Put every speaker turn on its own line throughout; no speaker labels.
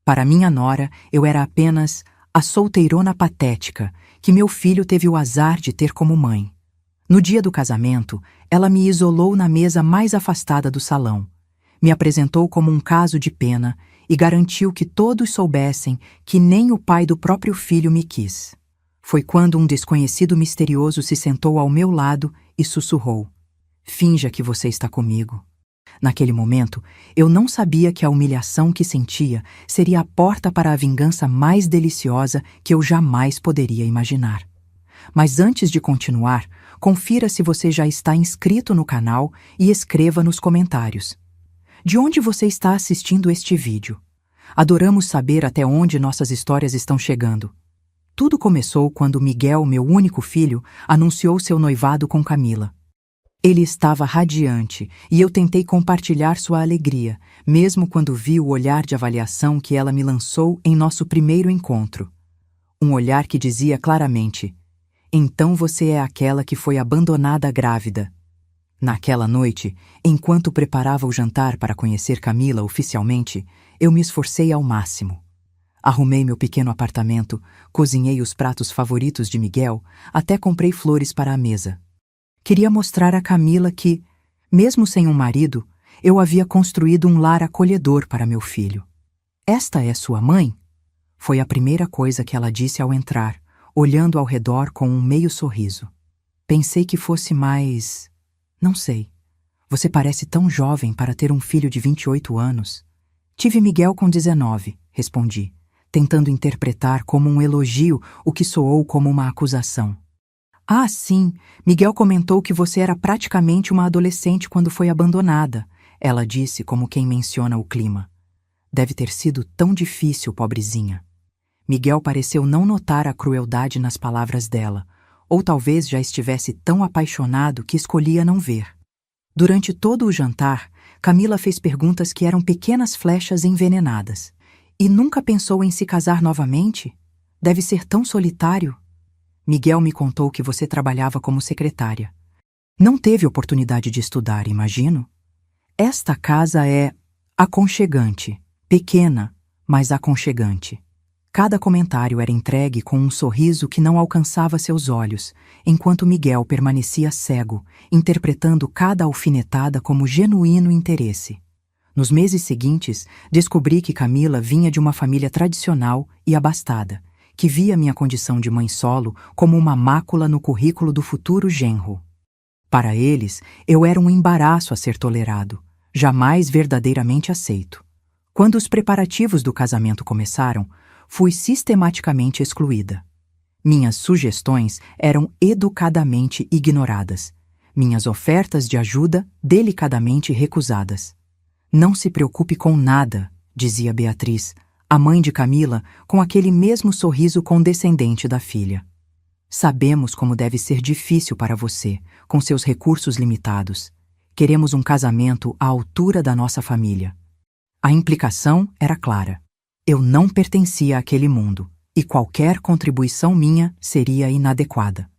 Para minha nora, eu era apenas a solteirona patética que meu filho teve o azar de ter como mãe. No dia do casamento, ela me isolou na mesa mais afastada do salão, me apresentou como um caso de pena e garantiu que todos soubessem que nem o pai do próprio filho me quis. Foi quando um desconhecido misterioso se sentou ao meu lado e sussurrou: "Finja que você está comigo." Naquele momento, eu não sabia que a humilhação que sentia seria a porta para a vingança mais deliciosa que eu jamais poderia imaginar. Mas antes de continuar, confira se você já está inscrito no canal e escreva nos comentários. De onde você está assistindo este vídeo? Adoramos saber até onde nossas histórias estão chegando. Tudo começou quando Miguel, meu único filho, anunciou seu noivado com Camila. Ele estava radiante e eu tentei compartilhar sua alegria, mesmo quando vi o olhar de avaliação que ela me lançou em nosso primeiro encontro. Um olhar que dizia claramente: "Então você é aquela que foi abandonada grávida." Naquela noite, enquanto preparava o jantar para conhecer Camila oficialmente, eu me esforcei ao máximo. Arrumei meu pequeno apartamento, cozinhei os pratos favoritos de Miguel, até comprei flores para a mesa. Queria mostrar a Camila que, mesmo sem um marido, eu havia construído um lar acolhedor para meu filho. "Esta é sua mãe?" Foi a primeira coisa que ela disse ao entrar, olhando ao redor com um meio sorriso. Pensei que fosse mais... Não sei. "Você parece tão jovem para ter um filho de 28 anos. "Tive Miguel com 19, respondi, tentando interpretar como um elogio o que soou como uma acusação. "Ah, sim, Miguel comentou que você era praticamente uma adolescente quando foi abandonada", ela disse como quem menciona o clima. "Deve ter sido tão difícil, pobrezinha." Miguel pareceu não notar a crueldade nas palavras dela, ou talvez já estivesse tão apaixonado que escolhia não ver. Durante todo o jantar, Camila fez perguntas que eram pequenas flechas envenenadas. "E nunca pensou em se casar novamente? Deve ser tão solitário." "Miguel me contou que você trabalhava como secretária. Não teve oportunidade de estudar, imagino?" "Esta casa é aconchegante, pequena, mas aconchegante." Cada comentário era entregue com um sorriso que não alcançava seus olhos, enquanto Miguel permanecia cego, interpretando cada alfinetada como genuíno interesse. Nos meses seguintes, descobri que Camila vinha de uma família tradicional e abastada, que via minha condição de mãe solo como uma mácula no currículo do futuro genro. Para eles, eu era um embaraço a ser tolerado, jamais verdadeiramente aceito. Quando os preparativos do casamento começaram, fui sistematicamente excluída. Minhas sugestões eram educadamente ignoradas, minhas ofertas de ajuda delicadamente recusadas. "Não se preocupe com nada", dizia Beatriz, a mãe de Camila, com aquele mesmo sorriso condescendente da filha. "Sabemos como deve ser difícil para você, com seus recursos limitados. Queremos um casamento à altura da nossa família." A implicação era clara. Eu não pertencia àquele mundo, e qualquer contribuição minha seria inadequada.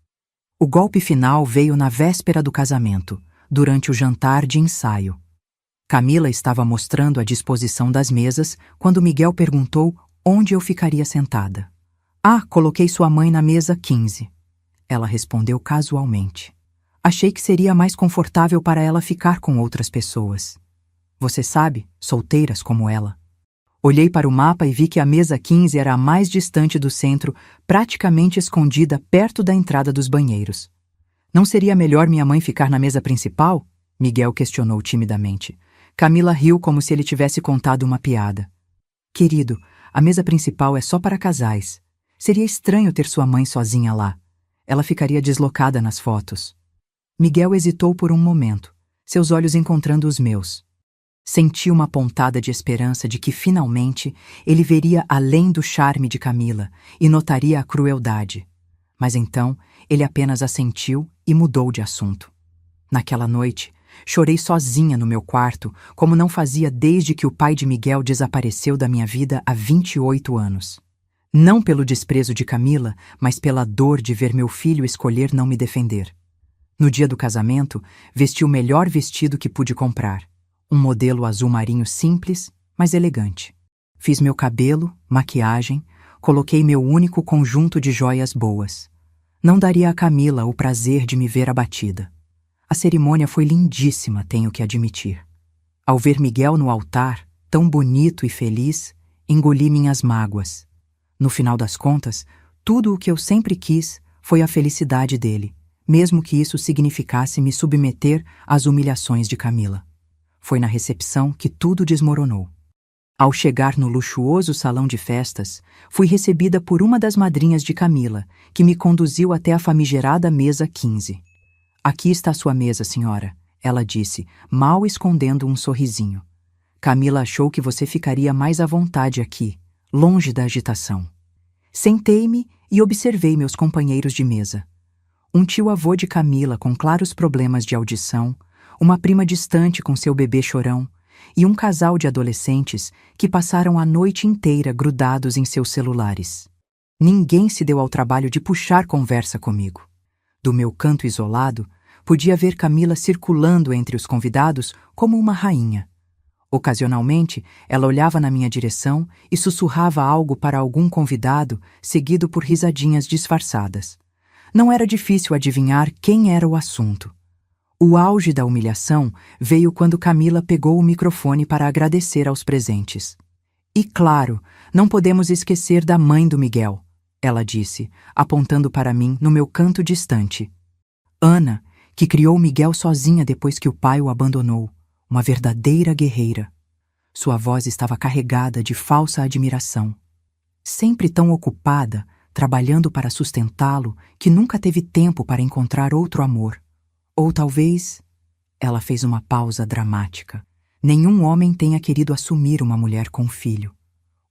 O golpe final veio na véspera do casamento, durante o jantar de ensaio. Camila estava mostrando a disposição das mesas quando Miguel perguntou onde eu ficaria sentada. "Ah, coloquei sua mãe na mesa 15. Ela respondeu casualmente. "Achei que seria mais confortável para ela ficar com outras pessoas. Você sabe, solteiras como ela." Olhei para o mapa e vi que a mesa 15 era a mais distante do centro, praticamente escondida perto da entrada dos banheiros. "Não seria melhor minha mãe ficar na mesa principal?" Miguel questionou timidamente. Camila riu como se ele tivesse contado uma piada. "Querido, a mesa principal é só para casais. Seria estranho ter sua mãe sozinha lá. Ela ficaria deslocada nas fotos." Miguel hesitou por um momento, seus olhos encontrando os meus. Senti uma pontada de esperança de que, finalmente, ele veria além do charme de Camila e notaria a crueldade. Mas então, ele apenas assentiu e mudou de assunto. Naquela noite, chorei sozinha no meu quarto, como não fazia desde que o pai de Miguel desapareceu da minha vida há 28 anos. Não pelo desprezo de Camila, mas pela dor de ver meu filho escolher não me defender. No dia do casamento, vesti o melhor vestido que pude comprar. Um modelo azul marinho simples, mas elegante. Fiz meu cabelo, maquiagem, coloquei meu único conjunto de joias boas. Não daria a Camila o prazer de me ver abatida. A cerimônia foi lindíssima, tenho que admitir. Ao ver Miguel no altar, tão bonito e feliz, engoli minhas mágoas. No final das contas, tudo o que eu sempre quis foi a felicidade dele, mesmo que isso significasse me submeter às humilhações de Camila. Foi na recepção que tudo desmoronou. Ao chegar no luxuoso salão de festas, fui recebida por uma das madrinhas de Camila, que me conduziu até a famigerada mesa 15. "Aqui está sua mesa, senhora", ela disse, mal escondendo um sorrisinho. "Camila achou que você ficaria mais à vontade aqui, longe da agitação." Sentei-me e observei meus companheiros de mesa. Um tio-avô de Camila com claros problemas de audição, uma prima distante com seu bebê chorão e um casal de adolescentes que passaram a noite inteira grudados em seus celulares. Ninguém se deu ao trabalho de puxar conversa comigo. Do meu canto isolado, podia ver Camila circulando entre os convidados como uma rainha. Ocasionalmente, ela olhava na minha direção e sussurrava algo para algum convidado, seguido por risadinhas disfarçadas. Não era difícil adivinhar quem era o assunto. O auge da humilhação veio quando Camila pegou o microfone para agradecer aos presentes. "E claro, não podemos esquecer da mãe do Miguel", ela disse, apontando para mim no meu canto distante. "Ana, que criou Miguel sozinha depois que o pai o abandonou. Uma verdadeira guerreira." Sua voz estava carregada de falsa admiração. Sempre tão ocupada, trabalhando para sustentá-lo, que nunca teve tempo para encontrar outro amor. Ou talvez... Ela fez uma pausa dramática. Nenhum homem tenha querido assumir uma mulher com filho.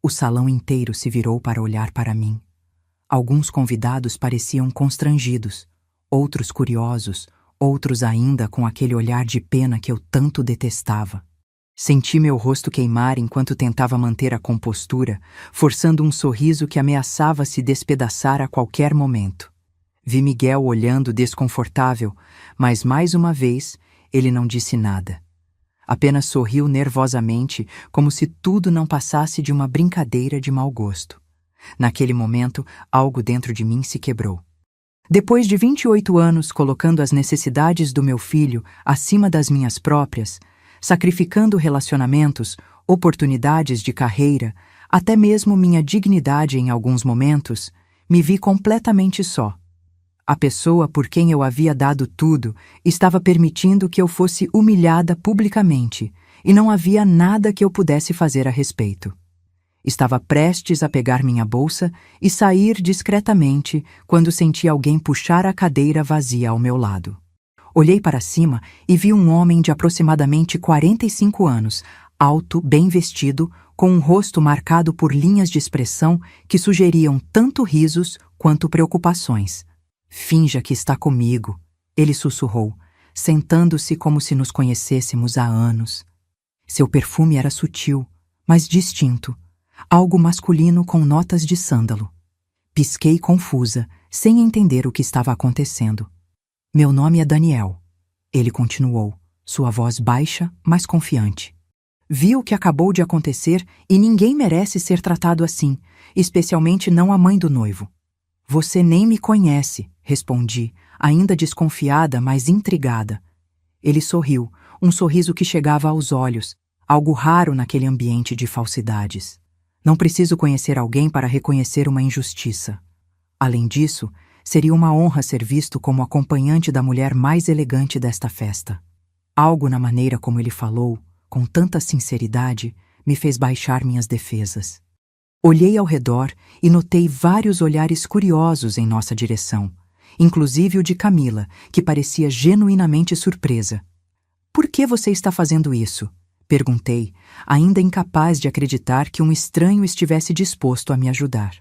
O salão inteiro se virou para olhar para mim. Alguns convidados pareciam constrangidos, outros curiosos, outros ainda com aquele olhar de pena que eu tanto detestava. Senti meu rosto queimar enquanto tentava manter a compostura, forçando um sorriso que ameaçava se despedaçar a qualquer momento. Vi Miguel olhando desconfortável, mas mais uma vez ele não disse nada. Apenas sorriu nervosamente, como se tudo não passasse de uma brincadeira de mau gosto. Naquele momento, algo dentro de mim se quebrou. Depois de 28 anos colocando as necessidades do meu filho acima das minhas próprias, sacrificando relacionamentos, oportunidades de carreira, até mesmo minha dignidade em alguns momentos, me vi completamente só. A pessoa por quem eu havia dado tudo estava permitindo que eu fosse humilhada publicamente, e não havia nada que eu pudesse fazer a respeito. Estava prestes a pegar minha bolsa e sair discretamente quando senti alguém puxar a cadeira vazia ao meu lado. Olhei para cima e vi um homem de aproximadamente 45 anos, alto, bem vestido, com um rosto marcado por linhas de expressão que sugeriam tanto risos quanto preocupações. "Finja que está comigo", ele sussurrou, sentando-se como se nos conhecêssemos há anos. Seu perfume era sutil, mas distinto, algo masculino com notas de sândalo. Pisquei confusa, sem entender o que estava acontecendo. "Meu nome é Daniel", ele continuou, sua voz baixa, mas confiante. "Vi o que acabou de acontecer e ninguém merece ser tratado assim, especialmente não a mãe do noivo." "Você nem me conhece", respondi, ainda desconfiada, mas intrigada. Ele sorriu, um sorriso que chegava aos olhos, algo raro naquele ambiente de falsidades. "Não preciso conhecer alguém para reconhecer uma injustiça. Além disso, seria uma honra ser visto como acompanhante da mulher mais elegante desta festa." Algo na maneira como ele falou, com tanta sinceridade, me fez baixar minhas defesas. Olhei ao redor e notei vários olhares curiosos em nossa direção, inclusive o de Camila, que parecia genuinamente surpresa. "Por que você está fazendo isso?" perguntei, ainda incapaz de acreditar que um estranho estivesse disposto a me ajudar.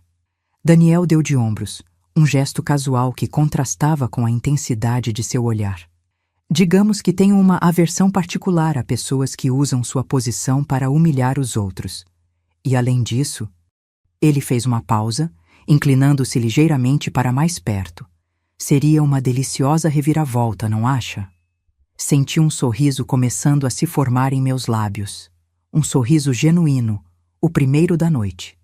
Daniel deu de ombros, um gesto casual que contrastava com a intensidade de seu olhar. "Digamos que tenho uma aversão particular a pessoas que usam sua posição para humilhar os outros. E além disso..." Ele fez uma pausa, inclinando-se ligeiramente para mais perto. "Seria uma deliciosa reviravolta, não acha?" Senti um sorriso começando a se formar em meus lábios. Um sorriso genuíno, o primeiro da noite.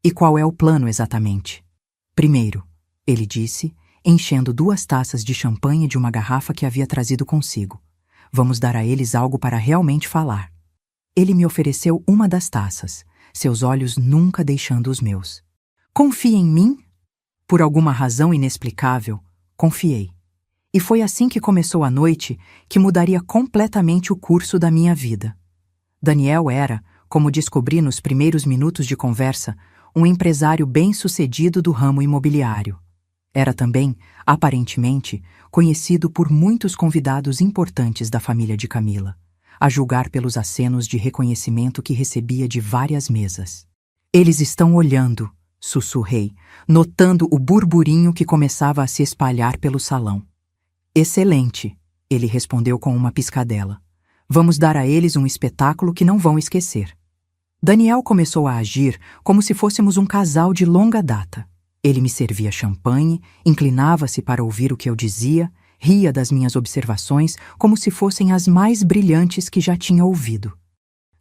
E qual é o plano exatamente? Primeiro, ele disse, enchendo 2 taças de champanhe de uma garrafa que havia trazido consigo. Vamos dar a eles algo para realmente falar. Ele me ofereceu uma das taças, seus olhos nunca deixando os meus. Confia em mim? Por alguma razão inexplicável, confiei. E foi assim que começou a noite que mudaria completamente o curso da minha vida. Daniel era, como descobri nos primeiros minutos de conversa, um empresário bem-sucedido do ramo imobiliário. Era também, aparentemente, conhecido por muitos convidados importantes da família de Camila, a julgar pelos acenos de reconhecimento que recebia de várias mesas. Eles estão olhando, sussurrei, notando o burburinho que começava a se espalhar pelo salão. Excelente, ele respondeu com uma piscadela. Vamos dar a eles um espetáculo que não vão esquecer. Daniel começou a agir como se fôssemos um casal de longa data. Ele me servia champanhe, inclinava-se para ouvir o que eu dizia, ria das minhas observações como se fossem as mais brilhantes que já tinha ouvido.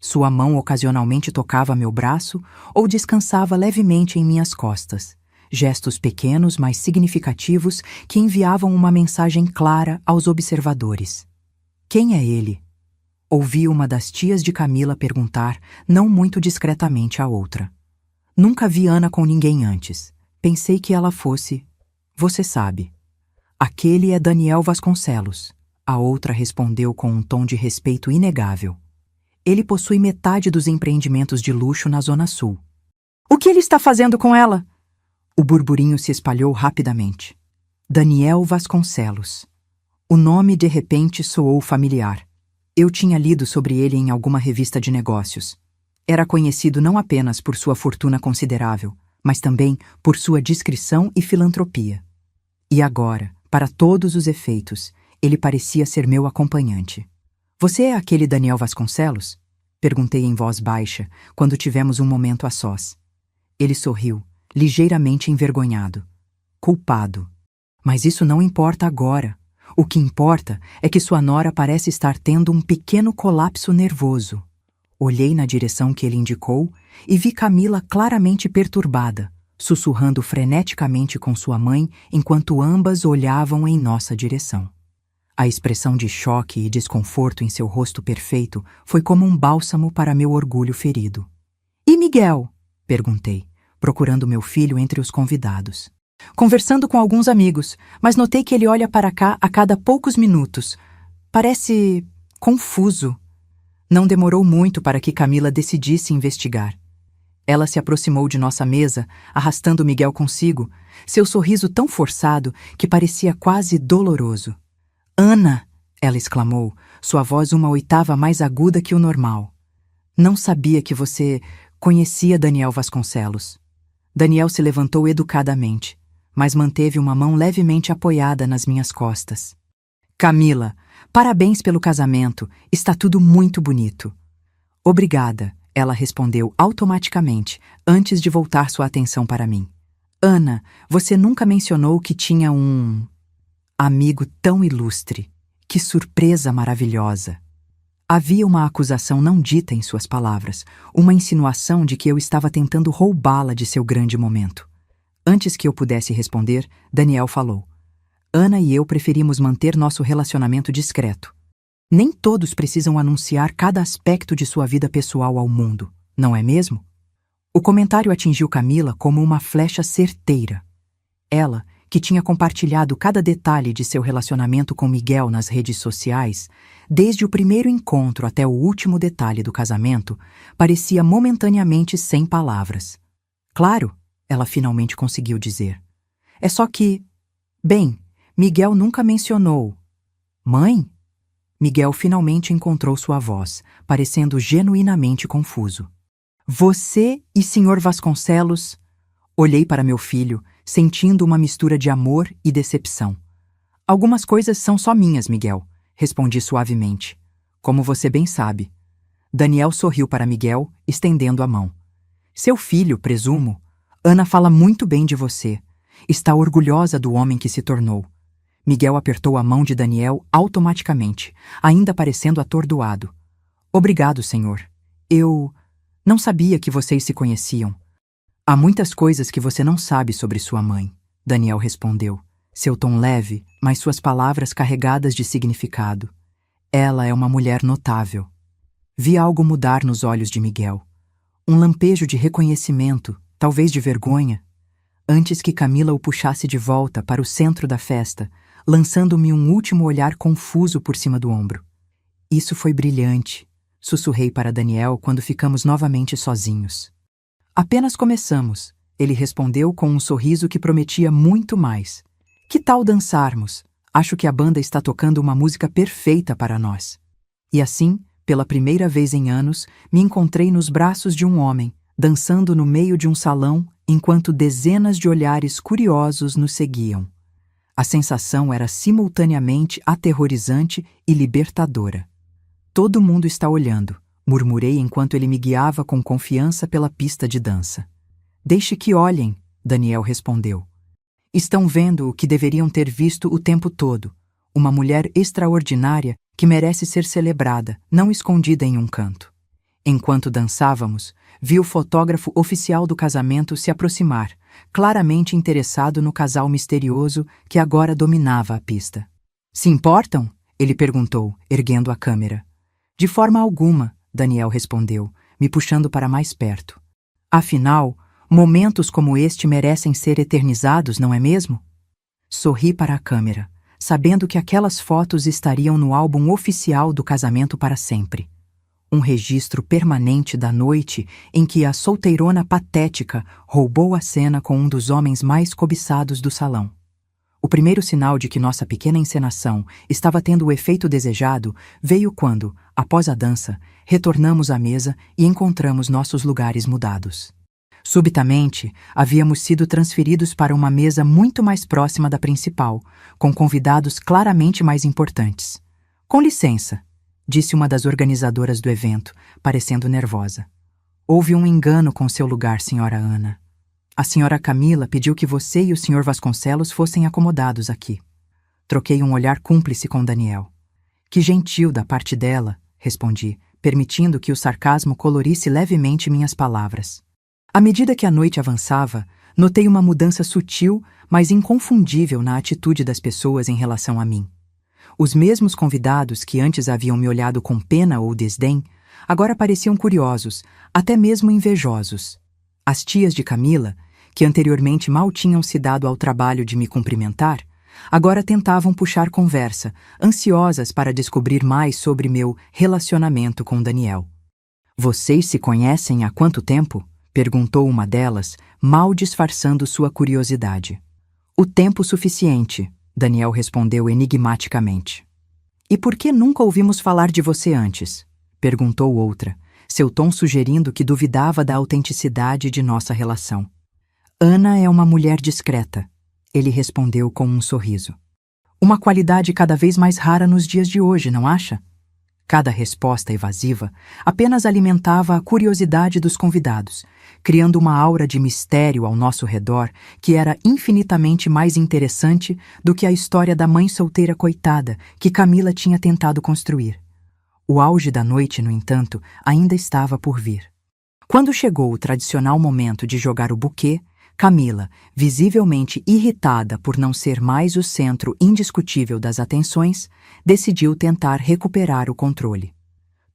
Sua mão ocasionalmente tocava meu braço ou descansava levemente em minhas costas, gestos pequenos, mas significativos que enviavam uma mensagem clara aos observadores. Quem é ele? Ouvi uma das tias de Camila perguntar, não muito discretamente, à outra. Nunca vi Ana com ninguém antes. Pensei que ela fosse... Você sabe. Aquele é Daniel Vasconcelos. A outra respondeu com um tom de respeito inegável. Ele possui metade dos empreendimentos de luxo na Zona Sul. O que ele está fazendo com ela? O burburinho se espalhou rapidamente. Daniel Vasconcelos. O nome de repente soou familiar. Eu tinha lido sobre ele em alguma revista de negócios. Era conhecido não apenas por sua fortuna considerável, mas também por sua discrição e filantropia. E agora, para todos os efeitos, ele parecia ser meu acompanhante. Você é aquele Daniel Vasconcelos? Perguntei em voz baixa, quando tivemos um momento a sós. Ele sorriu, ligeiramente envergonhado. Culpado. Mas isso não importa agora. O que importa é que sua nora parece estar tendo um pequeno colapso nervoso. Olhei na direção que ele indicou e vi Camila claramente perturbada, sussurrando freneticamente com sua mãe enquanto ambas olhavam em nossa direção. A expressão de choque e desconforto em seu rosto perfeito foi como um bálsamo para meu orgulho ferido. E Miguel? Perguntei, procurando meu filho entre os convidados. Conversando com alguns amigos, mas notei que ele olha para cá a cada poucos minutos. Parece confuso. Não demorou muito para que Camila decidisse investigar. Ela se aproximou de nossa mesa, arrastando Miguel consigo, seu sorriso tão forçado que parecia quase doloroso. Ana! Ela exclamou, sua voz 1/8 mais aguda que o normal. Não sabia que você conhecia Daniel Vasconcelos. Daniel se levantou educadamente, mas manteve uma mão levemente apoiada nas minhas costas. Camila, parabéns pelo casamento, está tudo muito bonito. Obrigada, ela respondeu automaticamente, antes de voltar sua atenção para mim. Ana, você nunca mencionou que tinha um amigo tão ilustre. Que surpresa maravilhosa! Havia uma acusação não dita em suas palavras, uma insinuação de que eu estava tentando roubá-la de seu grande momento. Antes que eu pudesse responder, Daniel falou. Ana e eu preferimos manter nosso relacionamento discreto. Nem todos precisam anunciar cada aspecto de sua vida pessoal ao mundo, não é mesmo? O comentário atingiu Camila como uma flecha certeira. Ela, que tinha compartilhado cada detalhe de seu relacionamento com Miguel nas redes sociais, desde o primeiro encontro até o último detalhe do casamento, parecia momentaneamente sem palavras. Claro, ela finalmente conseguiu dizer. É só que... Bem, Miguel nunca mencionou. Mãe? Miguel finalmente encontrou sua voz, parecendo genuinamente confuso. Você e Sr. Vasconcelos... Olhei para meu filho, sentindo uma mistura de amor e decepção. Algumas coisas são só minhas, Miguel, respondi suavemente. Como você bem sabe. Daniel sorriu para Miguel, estendendo a mão. Seu filho, presumo. Ana fala muito bem de você. Está orgulhosa do homem que se tornou. Miguel apertou a mão de Daniel automaticamente, ainda parecendo atordoado. Obrigado, senhor. Eu... Não sabia que vocês se conheciam. Há muitas coisas que você não sabe sobre sua mãe, Daniel respondeu, seu tom leve, mas suas palavras carregadas de significado. Ela é uma mulher notável. Vi algo mudar nos olhos de Miguel. Um lampejo de reconhecimento, talvez de vergonha. Antes que Camila o puxasse de volta para o centro da festa, lançando-me um último olhar confuso por cima do ombro. Isso foi brilhante, sussurrei para Daniel quando ficamos novamente sozinhos. Apenas começamos, ele respondeu com um sorriso que prometia muito mais. Que tal dançarmos? Acho que a banda está tocando uma música perfeita para nós. E assim, pela primeira vez em anos, me encontrei nos braços de um homem, dançando no meio de um salão, enquanto dezenas de olhares curiosos nos seguiam. A sensação era simultaneamente aterrorizante e libertadora. Todo mundo está olhando, murmurei enquanto ele me guiava com confiança pela pista de dança. Deixe que olhem, Daniel respondeu. Estão vendo o que deveriam ter visto o tempo todo. Uma mulher extraordinária que merece ser celebrada, não escondida em um canto. Enquanto dançávamos, vi o fotógrafo oficial do casamento se aproximar, claramente interessado no casal misterioso que agora dominava a pista. Se importam? Ele perguntou, erguendo a câmera. De forma alguma, Daniel respondeu, me puxando para mais perto. Afinal, momentos como este merecem ser eternizados, não é mesmo? Sorri para a câmera, sabendo que aquelas fotos estariam no álbum oficial do casamento para sempre. Um registro permanente da noite em que a solteirona patética roubou a cena com um dos homens mais cobiçados do salão. O primeiro sinal de que nossa pequena encenação estava tendo o efeito desejado veio quando, após a dança, retornamos à mesa e encontramos nossos lugares mudados. Subitamente, havíamos sido transferidos para uma mesa muito mais próxima da principal, com convidados claramente mais importantes. Com licença, disse uma das organizadoras do evento, parecendo nervosa. Houve um engano com seu lugar, senhora Ana. A senhora Camila pediu que você e o senhor Vasconcelos fossem acomodados aqui. Troquei um olhar cúmplice com Daniel. Que gentil da parte dela, respondi, permitindo que o sarcasmo colorisse levemente minhas palavras. À medida que a noite avançava, notei uma mudança sutil, mas inconfundível na atitude das pessoas em relação a mim. Os mesmos convidados que antes haviam me olhado com pena ou desdém, agora pareciam curiosos, até mesmo invejosos. As tias de Camila, que anteriormente mal tinham se dado ao trabalho de me cumprimentar, agora tentavam puxar conversa, ansiosas para descobrir mais sobre meu relacionamento com Daniel. Vocês se conhecem há quanto tempo? Perguntou uma delas, mal disfarçando sua curiosidade. O tempo suficiente, Daniel respondeu enigmaticamente. E por que nunca ouvimos falar de você antes? Perguntou outra, seu tom sugerindo que duvidava da autenticidade de nossa relação. Ana é uma mulher discreta, ele respondeu com um sorriso. Uma qualidade cada vez mais rara nos dias de hoje, não acha? Cada resposta evasiva apenas alimentava a curiosidade dos convidados, criando uma aura de mistério ao nosso redor que era infinitamente mais interessante do que a história da mãe solteira coitada que Camila tinha tentado construir. O auge da noite, no entanto, ainda estava por vir. Quando chegou o tradicional momento de jogar o buquê, Camila, visivelmente irritada por não ser mais o centro indiscutível das atenções, decidiu tentar recuperar o controle.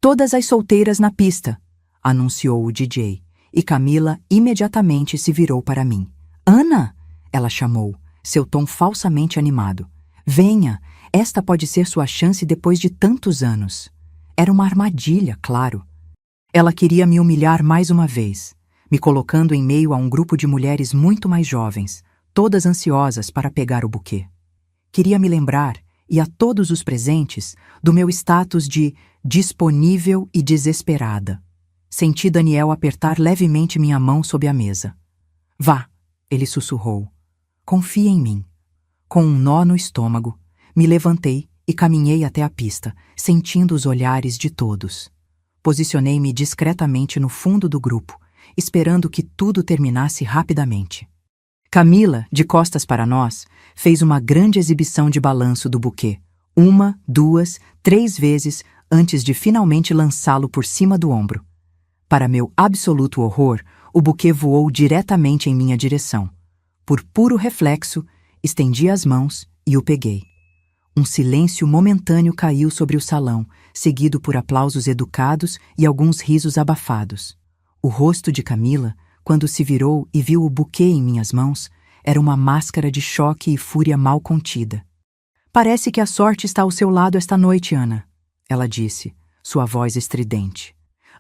Todas as solteiras na pista, anunciou o DJ, e Camila imediatamente se virou para mim. Ana! Ela chamou, seu tom falsamente animado. Venha, esta pode ser sua chance depois de tantos anos. Era uma armadilha, claro. Ela queria me humilhar mais uma vez, me colocando em meio a um grupo de mulheres muito mais jovens, todas ansiosas para pegar o buquê. Queria me lembrar, e a todos os presentes, do meu status de disponível e desesperada. Senti Daniel apertar levemente minha mão sob a mesa. Vá, ele sussurrou. Confie em mim. Com um nó no estômago, me levantei e caminhei até a pista, sentindo os olhares de todos. Posicionei-me discretamente no fundo do grupo, esperando que tudo terminasse rapidamente. Camila, de costas para nós, fez uma grande exibição de balanço do buquê, 1, 2, 3 vezes antes de finalmente lançá-lo por cima do ombro. Para meu absoluto horror, o buquê voou diretamente em minha direção. Por puro reflexo, estendi as mãos e o peguei. Um silêncio momentâneo caiu sobre o salão, seguido por aplausos educados e alguns risos abafados. O rosto de Camila, quando se virou e viu o buquê em minhas mãos, era uma máscara de choque e fúria mal contida. Parece que a sorte está ao seu lado esta noite, Ana, ela disse, sua voz estridente.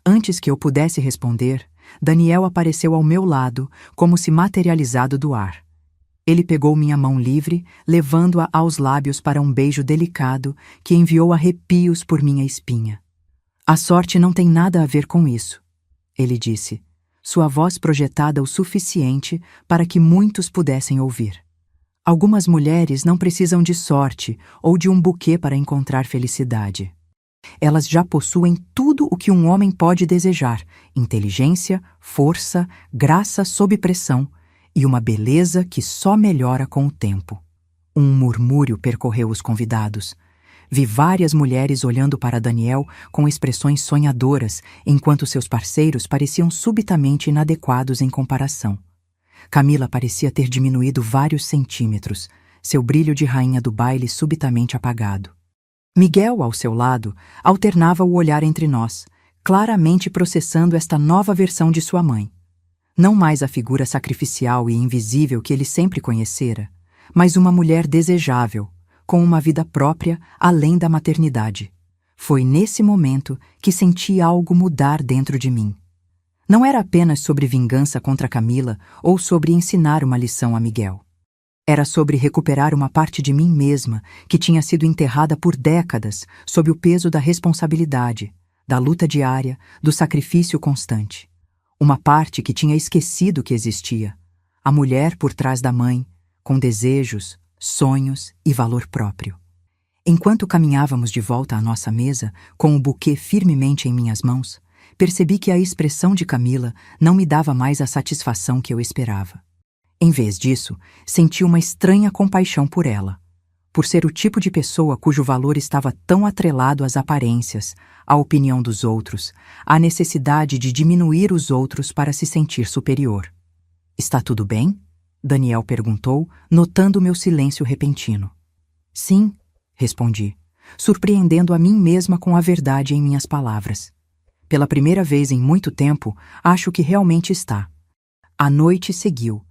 Antes que eu pudesse responder, Daniel apareceu ao meu lado, como se materializado do ar. Ele pegou minha mão livre, levando-a aos lábios para um beijo delicado que enviou arrepios por minha espinha. A sorte não tem nada a ver com isso, ele disse, sua voz projetada o suficiente para que muitos pudessem ouvir. Algumas mulheres não precisam de sorte ou de um buquê para encontrar felicidade. Elas já possuem tudo o que um homem pode desejar: inteligência, força, graça sob pressão e uma beleza que só melhora com o tempo. Um murmúrio percorreu os convidados. Vi várias mulheres olhando para Daniel com expressões sonhadoras, enquanto seus parceiros pareciam subitamente inadequados em comparação. Camila parecia ter diminuído vários centímetros, seu brilho de rainha do baile subitamente apagado. Miguel, ao seu lado, alternava o olhar entre nós, claramente processando esta nova versão de sua mãe. Não mais a figura sacrificial e invisível que ele sempre conhecera, mas uma mulher desejável, com uma vida própria além da maternidade. Foi nesse momento que senti algo mudar dentro de mim. Não era apenas sobre vingança contra Camila ou sobre ensinar uma lição a Miguel. Era sobre recuperar uma parte de mim mesma que tinha sido enterrada por décadas sob o peso da responsabilidade, da luta diária, do sacrifício constante. Uma parte que tinha esquecido que existia. A mulher por trás da mãe, com desejos, sonhos e valor próprio. Enquanto caminhávamos de volta à nossa mesa, com o buquê firmemente em minhas mãos, percebi que a expressão de Camila não me dava mais a satisfação que eu esperava. Em vez disso, senti uma estranha compaixão por ela, por ser o tipo de pessoa cujo valor estava tão atrelado às aparências, à opinião dos outros, à necessidade de diminuir os outros para se sentir superior. "Está tudo bem?" Daniel perguntou, notando meu silêncio repentino. "Sim", respondi, surpreendendo a mim mesma com a verdade em minhas palavras. Pela primeira vez em muito tempo, acho que realmente está. A noite seguiu,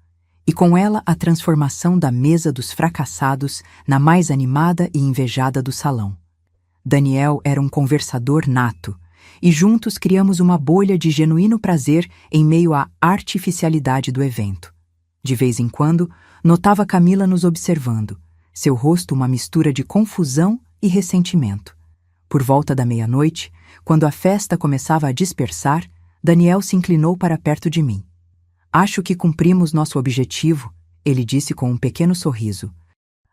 e com ela a transformação da mesa dos fracassados na mais animada e invejada do salão. Daniel era um conversador nato, e juntos criamos uma bolha de genuíno prazer em meio à artificialidade do evento. De vez em quando, notava Camila nos observando, seu rosto uma mistura de confusão e ressentimento. Por volta da meia-noite, quando a festa começava a dispersar, Daniel se inclinou para perto de mim. "Acho que cumprimos nosso objetivo", ele disse com um pequeno sorriso.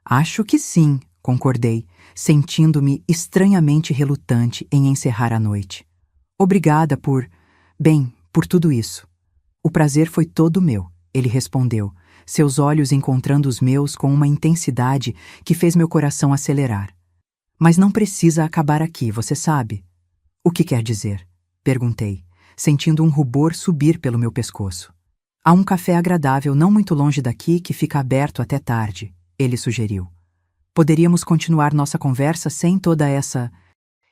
"Acho que sim", concordei, sentindo-me estranhamente relutante em encerrar a noite. "Obrigada por tudo isso." "O prazer foi todo meu", ele respondeu, seus olhos encontrando os meus com uma intensidade que fez meu coração acelerar. "Mas não precisa acabar aqui, você sabe." "O que quer dizer?" perguntei, sentindo um rubor subir pelo meu pescoço. "Há um café agradável não muito longe daqui que fica aberto até tarde", ele sugeriu. "Poderíamos continuar nossa conversa sem toda essa..."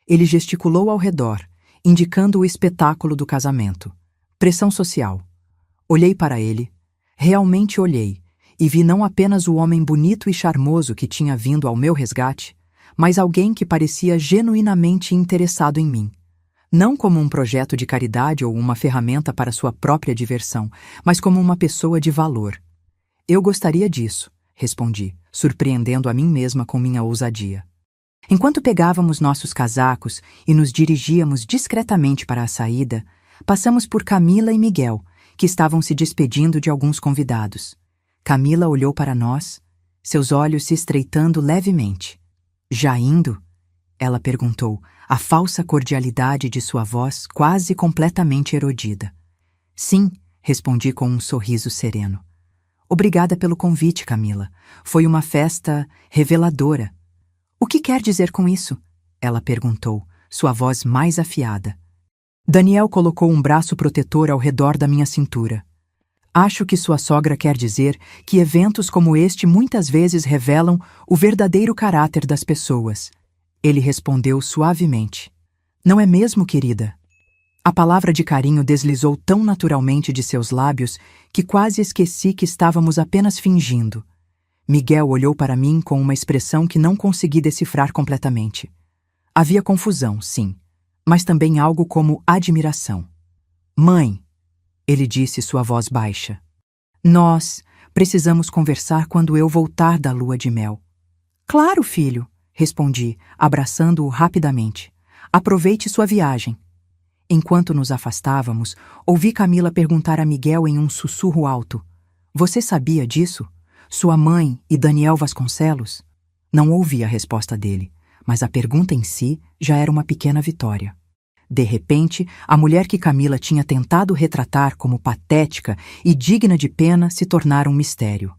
Ele gesticulou ao redor, indicando o espetáculo do casamento. Pressão social. Olhei para ele, realmente olhei, e vi não apenas o homem bonito e charmoso que tinha vindo ao meu resgate, mas alguém que parecia genuinamente interessado em mim. Não como um projeto de caridade ou uma ferramenta para sua própria diversão, mas como uma pessoa de valor. "Eu gostaria disso", respondi, surpreendendo a mim mesma com minha ousadia. Enquanto pegávamos nossos casacos e nos dirigíamos discretamente para a saída, passamos por Camila e Miguel, que estavam se despedindo de alguns convidados. Camila olhou para nós, seus olhos se estreitando levemente. "Já indo?" ela perguntou, a falsa cordialidade de sua voz quase completamente erodida. "Sim", respondi com um sorriso sereno. "Obrigada pelo convite, Camila. Foi uma festa reveladora." "O que quer dizer com isso?" ela perguntou, sua voz mais afiada. Daniel colocou um braço protetor ao redor da minha cintura. Acho que sua sogra quer dizer que eventos como este muitas vezes revelam o verdadeiro caráter das pessoas. Ele respondeu suavemente. Não é mesmo, querida? A palavra de carinho deslizou tão naturalmente de seus lábios que quase esqueci que estávamos apenas fingindo. Miguel olhou para mim com uma expressão que não consegui decifrar completamente. Havia confusão, sim, mas também algo como admiração. Mãe, ele disse, sua voz baixa. Nós precisamos conversar quando eu voltar da lua de mel. Claro, filho, respondi, abraçando-o rapidamente. Aproveite sua viagem. Enquanto nos afastávamos, ouvi Camila perguntar a Miguel em um sussurro alto. Você sabia disso? Sua mãe e Daniel Vasconcelos? Não ouvi a resposta dele, mas a pergunta em si já era uma pequena vitória. De repente, a mulher que Camila tinha tentado retratar como patética e digna de pena se tornara um mistério.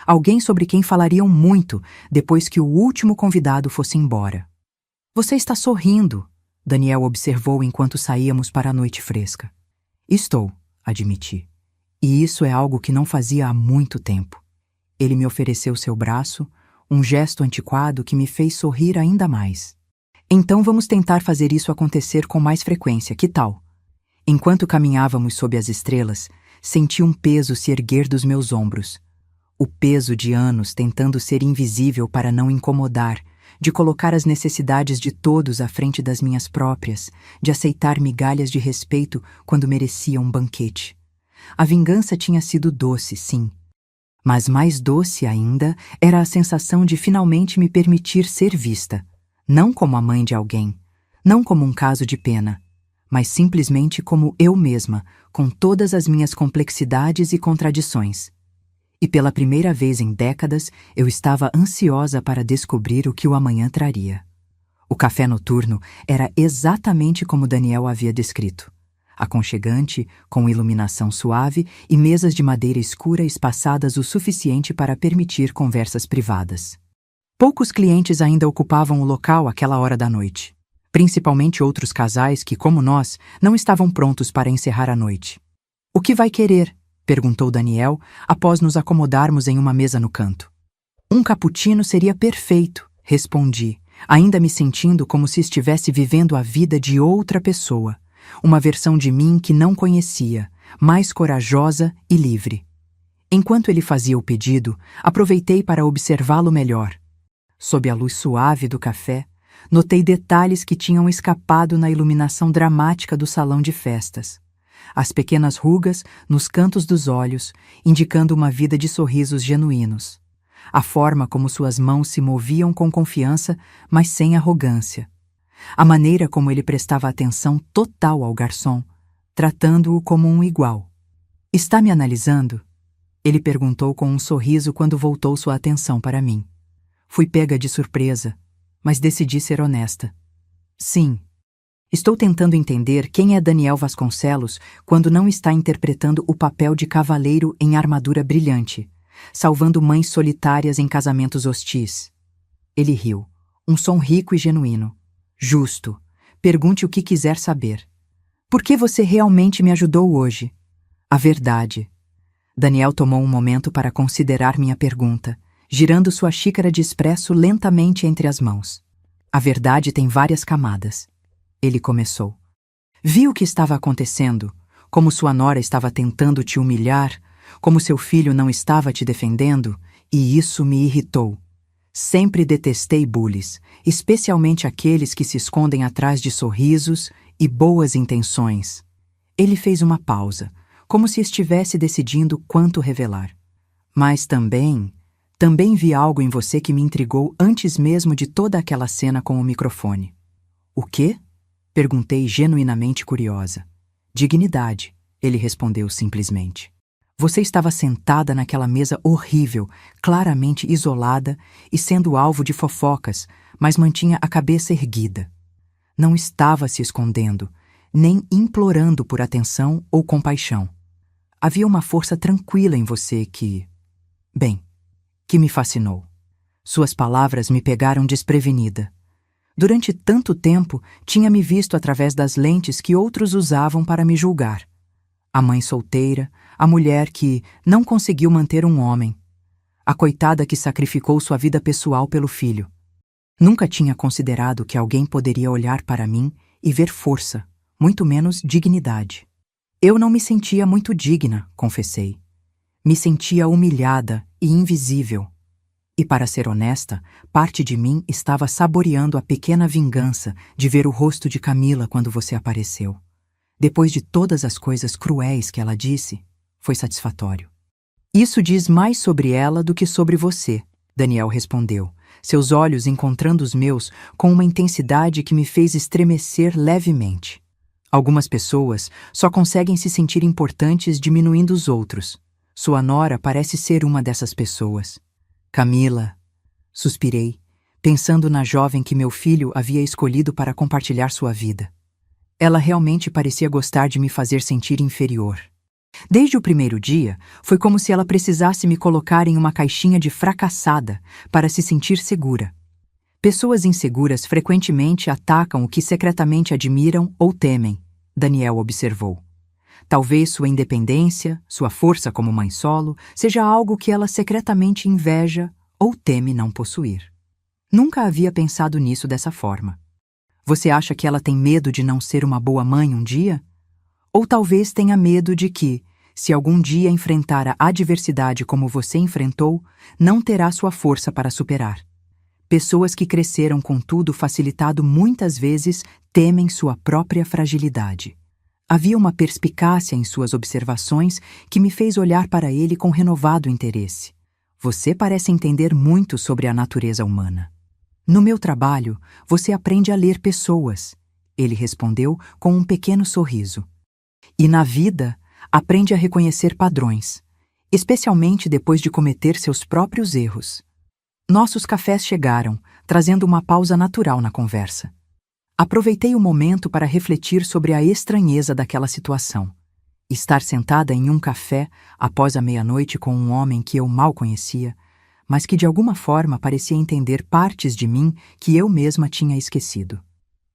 Alguém sobre quem falariam muito depois que o último convidado fosse embora. Você está sorrindo, Daniel observou enquanto saíamos para a noite fresca. Estou, admiti. E isso é algo que não fazia há muito tempo. Ele me ofereceu seu braço, um gesto antiquado que me fez sorrir ainda mais. Então vamos tentar fazer isso acontecer com mais frequência, que tal? Enquanto caminhávamos sob as estrelas, senti um peso se erguer dos meus ombros. O peso de anos tentando ser invisível para não incomodar, de colocar as necessidades de todos à frente das minhas próprias, de aceitar migalhas de respeito quando merecia um banquete. A vingança tinha sido doce, sim. Mas mais doce ainda era a sensação de finalmente me permitir ser vista. Não como a mãe de alguém, não como um caso de pena, mas simplesmente como eu mesma, com todas as minhas complexidades e contradições. E pela primeira vez em décadas, eu estava ansiosa para descobrir o que o amanhã traria. O café noturno era exatamente como Daniel havia descrito. Aconchegante, com iluminação suave e mesas de madeira escura espaçadas o suficiente para permitir conversas privadas. Poucos clientes ainda ocupavam o local àquela hora da noite, principalmente outros casais que, como nós, não estavam prontos para encerrar a noite. O que vai querer? Perguntou Daniel, após nos acomodarmos em uma mesa no canto. Um cappuccino seria perfeito, respondi, ainda me sentindo como se estivesse vivendo a vida de outra pessoa, uma versão de mim que não conhecia, mais corajosa e livre. Enquanto ele fazia o pedido, aproveitei para observá-lo melhor. Sob a luz suave do café, notei detalhes que tinham escapado na iluminação dramática do salão de festas. As pequenas rugas nos cantos dos olhos, indicando uma vida de sorrisos genuínos. A forma como suas mãos se moviam com confiança, mas sem arrogância. A maneira como ele prestava atenção total ao garçom, tratando-o como um igual. Está me analisando? Ele perguntou com um sorriso quando voltou sua atenção para mim. Fui pega de surpresa, mas decidi ser honesta. Sim. Estou tentando entender quem é Daniel Vasconcelos quando não está interpretando o papel de cavaleiro em armadura brilhante, salvando mães solitárias em casamentos hostis. Ele riu, um som rico e genuíno. Justo. Pergunte o que quiser saber. Por que você realmente me ajudou hoje? A verdade. Daniel tomou um momento para considerar minha pergunta, girando sua xícara de expresso lentamente entre as mãos. A verdade tem várias camadas. Ele começou. Vi o que estava acontecendo, como sua nora estava tentando te humilhar, como seu filho não estava te defendendo, e isso me irritou. Sempre detestei bullies, especialmente aqueles que se escondem atrás de sorrisos e boas intenções. Ele fez uma pausa, como se estivesse decidindo quanto revelar. Mas também vi algo em você que me intrigou antes mesmo de toda aquela cena com o microfone. O quê? Perguntei genuinamente curiosa. Dignidade, ele respondeu simplesmente. Você estava sentada naquela mesa horrível, claramente isolada e sendo alvo de fofocas, mas mantinha a cabeça erguida. Não estava se escondendo, nem implorando por atenção ou compaixão. Havia uma força tranquila em você que me fascinou. Suas palavras me pegaram desprevenida. Durante tanto tempo, tinha me visto através das lentes que outros usavam para me julgar. A mãe solteira, a mulher que não conseguiu manter um homem, a coitada que sacrificou sua vida pessoal pelo filho. Nunca tinha considerado que alguém poderia olhar para mim e ver força, muito menos dignidade. Eu não me sentia muito digna, confessei. Me sentia humilhada e invisível. E para ser honesta, parte de mim estava saboreando a pequena vingança de ver o rosto de Camila quando você apareceu. Depois de todas as coisas cruéis que ela disse, foi satisfatório. Isso diz mais sobre ela do que sobre você, Daniel respondeu, seus olhos encontrando os meus com uma intensidade que me fez estremecer levemente. Algumas pessoas só conseguem se sentir importantes diminuindo os outros. Sua nora parece ser uma dessas pessoas. Camila, suspirei, pensando na jovem que meu filho havia escolhido para compartilhar sua vida. Ela realmente parecia gostar de me fazer sentir inferior. Desde o primeiro dia, foi como se ela precisasse me colocar em uma caixinha de fracassada para se sentir segura. Pessoas inseguras frequentemente atacam o que secretamente admiram ou temem, Daniel observou. Talvez sua independência, sua força como mãe solo, seja algo que ela secretamente inveja ou teme não possuir. Nunca havia pensado nisso dessa forma. Você acha que ela tem medo de não ser uma boa mãe um dia? Ou talvez tenha medo de que, se algum dia enfrentar a adversidade como você enfrentou, não terá sua força para superar. Pessoas que cresceram com tudo facilitado muitas vezes temem sua própria fragilidade. Havia uma perspicácia em suas observações que me fez olhar para ele com renovado interesse. Você parece entender muito sobre a natureza humana. No meu trabalho, você aprende a ler pessoas, ele respondeu com um pequeno sorriso. E na vida, aprende a reconhecer padrões, especialmente depois de cometer seus próprios erros. Nossos cafés chegaram, trazendo uma pausa natural na conversa. Aproveitei o momento para refletir sobre a estranheza daquela situação. Estar sentada em um café após a meia-noite com um homem que eu mal conhecia, mas que de alguma forma parecia entender partes de mim que eu mesma tinha esquecido.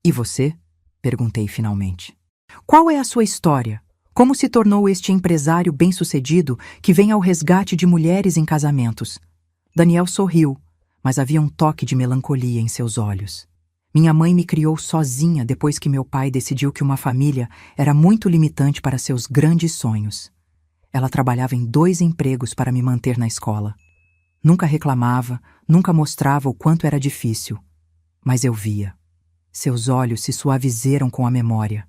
E você? Perguntei finalmente. Qual é a sua história? Como se tornou este empresário bem-sucedido que vem ao resgate de mulheres em casamentos? Daniel sorriu, mas havia um toque de melancolia em seus olhos. Minha mãe me criou sozinha depois que meu pai decidiu que uma família era muito limitante para seus grandes sonhos. Ela trabalhava em 2 empregos para me manter na escola. Nunca reclamava, nunca mostrava o quanto era difícil. Mas eu via. Seus olhos se suavizeram com a memória.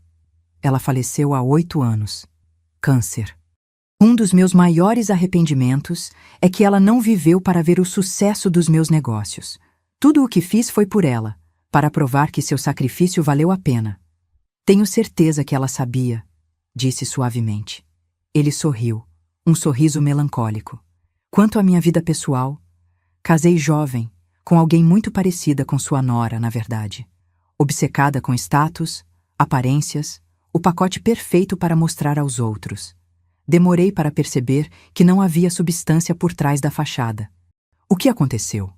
Ela faleceu há 8 anos. Câncer. Um dos meus maiores arrependimentos é que ela não viveu para ver o sucesso dos meus negócios. Tudo o que fiz foi por ela, para provar que seu sacrifício valeu a pena. Tenho certeza que ela sabia, disse suavemente. Ele sorriu, um sorriso melancólico. Quanto à minha vida pessoal, casei jovem, com alguém muito parecida com sua nora, na verdade. Obcecada com status, aparências, o pacote perfeito para mostrar aos outros. Demorei para perceber que não havia substância por trás da fachada. O que aconteceu?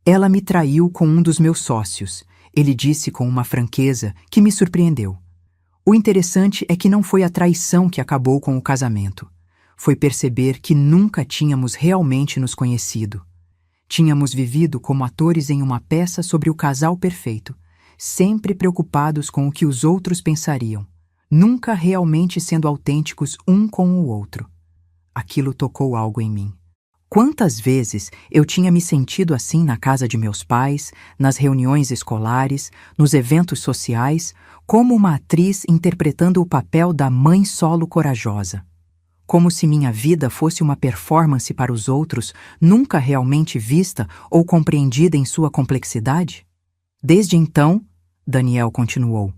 Ela me traiu com um dos meus sócios, ele disse com uma franqueza que me surpreendeu. O interessante é que não foi a traição que acabou com o casamento. Foi perceber que nunca tínhamos realmente nos conhecido. Tínhamos vivido como atores em uma peça sobre o casal perfeito, sempre preocupados com o que os outros pensariam, nunca realmente sendo autênticos um com o outro. Aquilo tocou algo em mim. Quantas vezes eu tinha me sentido assim na casa de meus pais, nas reuniões escolares, nos eventos sociais, como uma atriz interpretando o papel da mãe solo corajosa. Como se minha vida fosse uma performance para os outros, nunca realmente vista ou compreendida em sua complexidade? Desde então, Daniel continuou,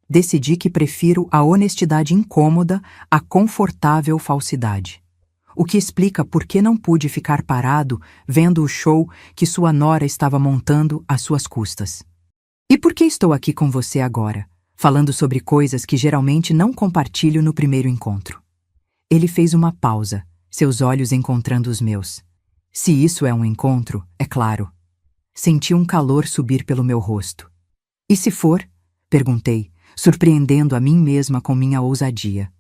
decidi que prefiro a honestidade incômoda à confortável falsidade. O que explica por que não pude ficar parado vendo o show que sua nora estava montando às suas custas. E por que estou aqui com você agora, falando sobre coisas que geralmente não compartilho no primeiro encontro? Ele fez uma pausa, seus olhos encontrando os meus. Se isso é um encontro, é claro. Senti um calor subir pelo meu rosto. E se for? Perguntei, surpreendendo a mim mesma com minha ousadia.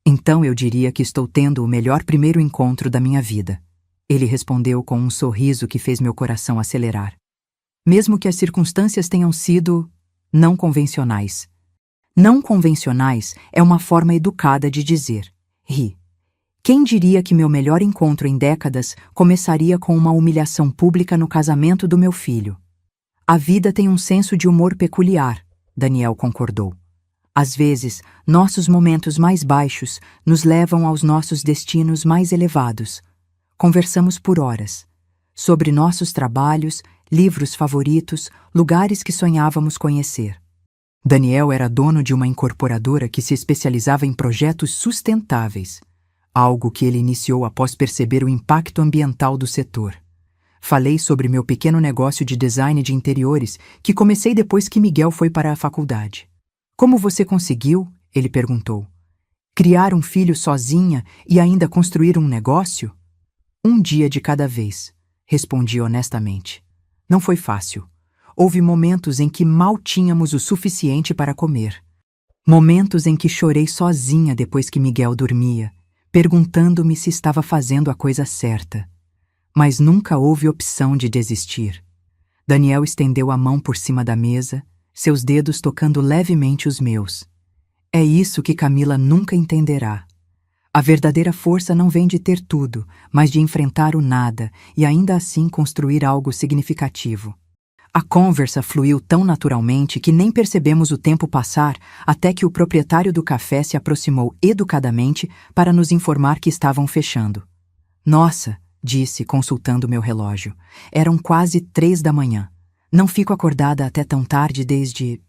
Então eu diria que estou tendo o melhor primeiro encontro da minha vida. Ele respondeu com um sorriso que fez meu coração acelerar. Mesmo que as circunstâncias tenham sido não convencionais. Não convencionais é uma forma educada de dizer: ri. Quem diria que meu melhor encontro em décadas começaria com uma humilhação pública no casamento do meu filho? A vida tem um senso de humor peculiar, Daniel concordou. Às vezes, nossos momentos mais baixos nos levam aos nossos destinos mais elevados. Conversamos por horas. Sobre nossos trabalhos, livros favoritos, lugares que sonhávamos conhecer. Daniel era dono de uma incorporadora que se especializava em projetos sustentáveis, algo que ele iniciou após perceber o impacto ambiental do setor. Falei sobre meu pequeno negócio de design de interiores que comecei depois que Miguel foi para a faculdade. Como você conseguiu? Ele perguntou. Criar um filho sozinha e ainda construir um negócio? Um dia de cada vez, respondi honestamente. Não foi fácil. Houve momentos em que mal tínhamos o suficiente para comer. Momentos em que chorei sozinha depois que Miguel dormia, perguntando-me se estava fazendo a coisa certa. Mas nunca houve opção de desistir. Daniel estendeu a mão por cima da mesa, seus dedos tocando levemente os meus. É isso que Camila nunca entenderá. A verdadeira força não vem de ter tudo, mas de enfrentar o nada e ainda assim construir algo significativo. A conversa fluiu tão naturalmente que nem percebemos o tempo passar até que o proprietário do café se aproximou educadamente para nos informar que estavam fechando. Nossa, disse, consultando meu relógio. Eram quase 3 da manhã. Não fico acordada até tão tarde desde...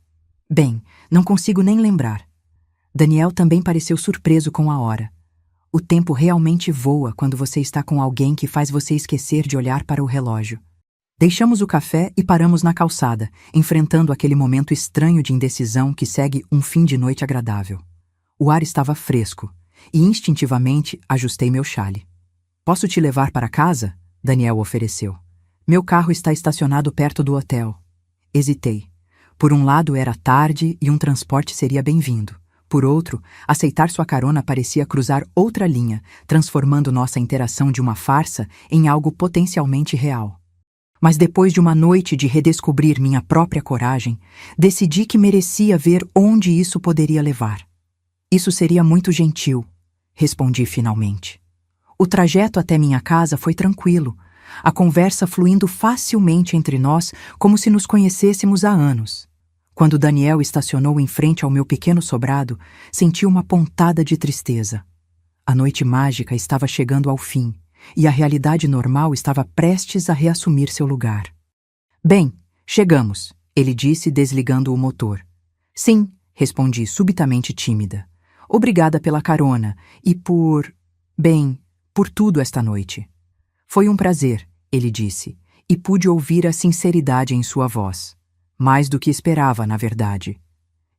Bem, não consigo nem lembrar. Daniel também pareceu surpreso com a hora. O tempo realmente voa quando você está com alguém que faz você esquecer de olhar para o relógio. Deixamos o café e paramos na calçada, enfrentando aquele momento estranho de indecisão que segue um fim de noite agradável. O ar estava fresco, e instintivamente ajustei meu chale. Posso te levar para casa? Daniel ofereceu. Meu carro está estacionado perto do hotel. Hesitei. Por um lado era tarde e um transporte seria bem-vindo. Por outro, aceitar sua carona parecia cruzar outra linha, transformando nossa interação de uma farsa em algo potencialmente real. Mas depois de uma noite de redescobrir minha própria coragem, decidi que merecia ver onde isso poderia levar. Isso seria muito gentil, respondi finalmente. O trajeto até minha casa foi tranquilo, a conversa fluindo facilmente entre nós como se nos conhecêssemos há anos. Quando Daniel estacionou em frente ao meu pequeno sobrado, senti uma pontada de tristeza. A noite mágica estava chegando ao fim, e a realidade normal estava prestes a reassumir seu lugar. Bem, chegamos, ele disse, desligando o motor. Sim, respondi subitamente tímida. Obrigada pela carona e por tudo esta noite. Foi um prazer, ele disse, e pude ouvir a sinceridade em sua voz. Mais do que esperava, na verdade.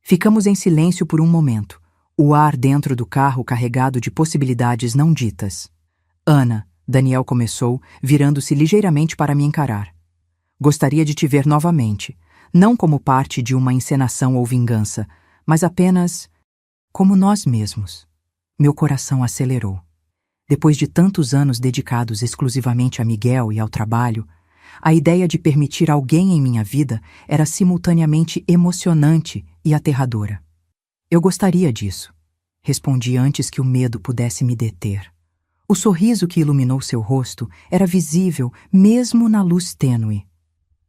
Ficamos em silêncio por um momento, o ar dentro do carro carregado de possibilidades não ditas. Ana, Daniel começou, virando-se ligeiramente para me encarar. Gostaria de te ver novamente, não como parte de uma encenação ou vingança, mas apenas como nós mesmos. Meu coração acelerou. Depois de tantos anos dedicados exclusivamente a Miguel e ao trabalho, a ideia de permitir alguém em minha vida era simultaneamente emocionante e aterradora. Eu gostaria disso, respondi antes que o medo pudesse me deter. O sorriso que iluminou seu rosto era visível mesmo na luz tênue.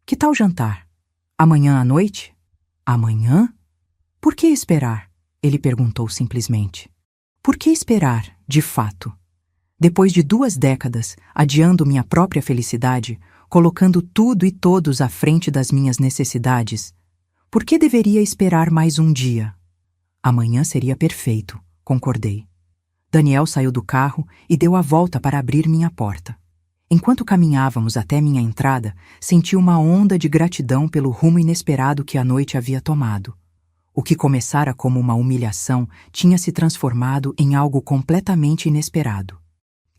Que tal jantar? Amanhã à noite? Amanhã? Por que esperar? Ele perguntou simplesmente. Por que esperar, de fato? Depois de 2 décadas, adiando minha própria felicidade, colocando tudo e todos à frente das minhas necessidades, por que deveria esperar mais um dia? Amanhã seria perfeito, concordei. Daniel saiu do carro e deu a volta para abrir minha porta. Enquanto caminhávamos até minha entrada, senti uma onda de gratidão pelo rumo inesperado que a noite havia tomado. O que começara como uma humilhação tinha se transformado em algo completamente inesperado.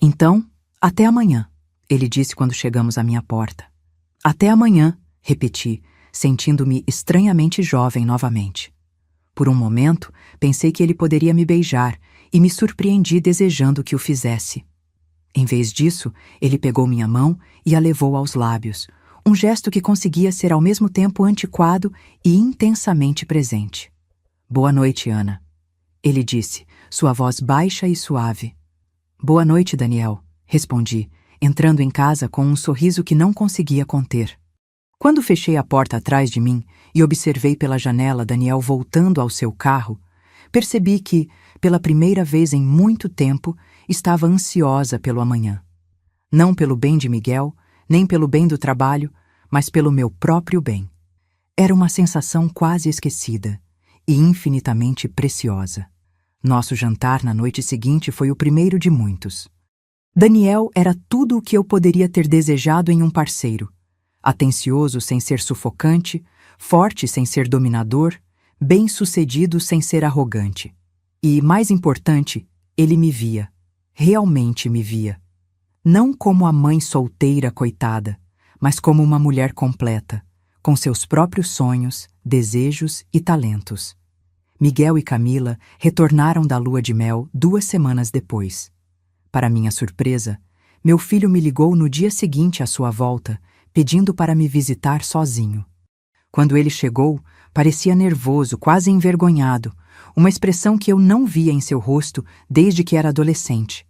Então, até amanhã, ele disse quando chegamos à minha porta. Até amanhã, repeti, sentindo-me estranhamente jovem novamente. Por um momento, pensei que ele poderia me beijar e me surpreendi desejando que o fizesse. Em vez disso, ele pegou minha mão e a levou aos lábios, um gesto que conseguia ser ao mesmo tempo antiquado e intensamente presente. Boa noite, Ana. Ele disse, sua voz baixa e suave. Boa noite, Daniel, respondi, entrando em casa com um sorriso que não conseguia conter. Quando fechei a porta atrás de mim e observei pela janela Daniel voltando ao seu carro, percebi que, pela primeira vez em muito tempo, estava ansiosa pelo amanhã. Não pelo bem de Miguel, nem pelo bem do trabalho, mas pelo meu próprio bem. Era uma sensação quase esquecida e infinitamente preciosa. Nosso jantar na noite seguinte foi o primeiro de muitos. Daniel era tudo o que eu poderia ter desejado em um parceiro. Atencioso sem ser sufocante, forte sem ser dominador, bem-sucedido sem ser arrogante. E, mais importante, ele me via. Realmente me via. Não como a mãe solteira coitada, mas como uma mulher completa, com seus próprios sonhos, desejos e talentos. Miguel e Camila retornaram da lua de mel 2 semanas depois. Para minha surpresa, meu filho me ligou no dia seguinte à sua volta, pedindo para me visitar sozinho. Quando ele chegou, parecia nervoso, quase envergonhado, uma expressão que eu não via em seu rosto desde que era adolescente.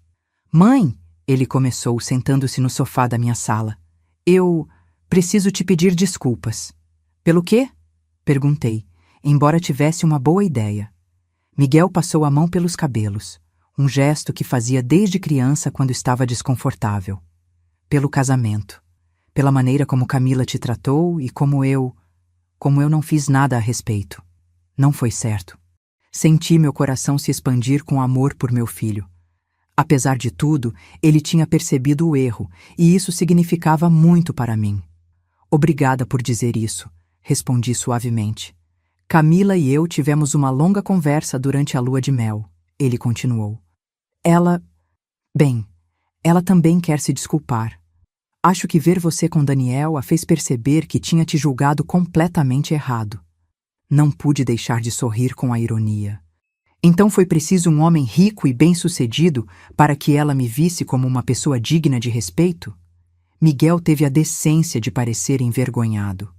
Mãe, ele começou, sentando-se no sofá da minha sala. Eu preciso te pedir desculpas. Pelo quê? Perguntei, embora tivesse uma boa ideia. Miguel passou a mão pelos cabelos, um gesto que fazia desde criança quando estava desconfortável. Pelo casamento, pela maneira como Camila te tratou e como eu não fiz nada a respeito. Não foi certo. Senti meu coração se expandir com amor por meu filho. Apesar de tudo, ele tinha percebido o erro, e isso significava muito para mim. Obrigada por dizer isso, respondi suavemente. Camila e eu tivemos uma longa conversa durante a lua de mel, ele continuou. Ela também quer se desculpar. Acho que ver você com Daniel a fez perceber que tinha te julgado completamente errado. Não pude deixar de sorrir com a ironia. Então foi preciso um homem rico e bem-sucedido para que ela me visse como uma pessoa digna de respeito? Miguel teve a decência de parecer envergonhado.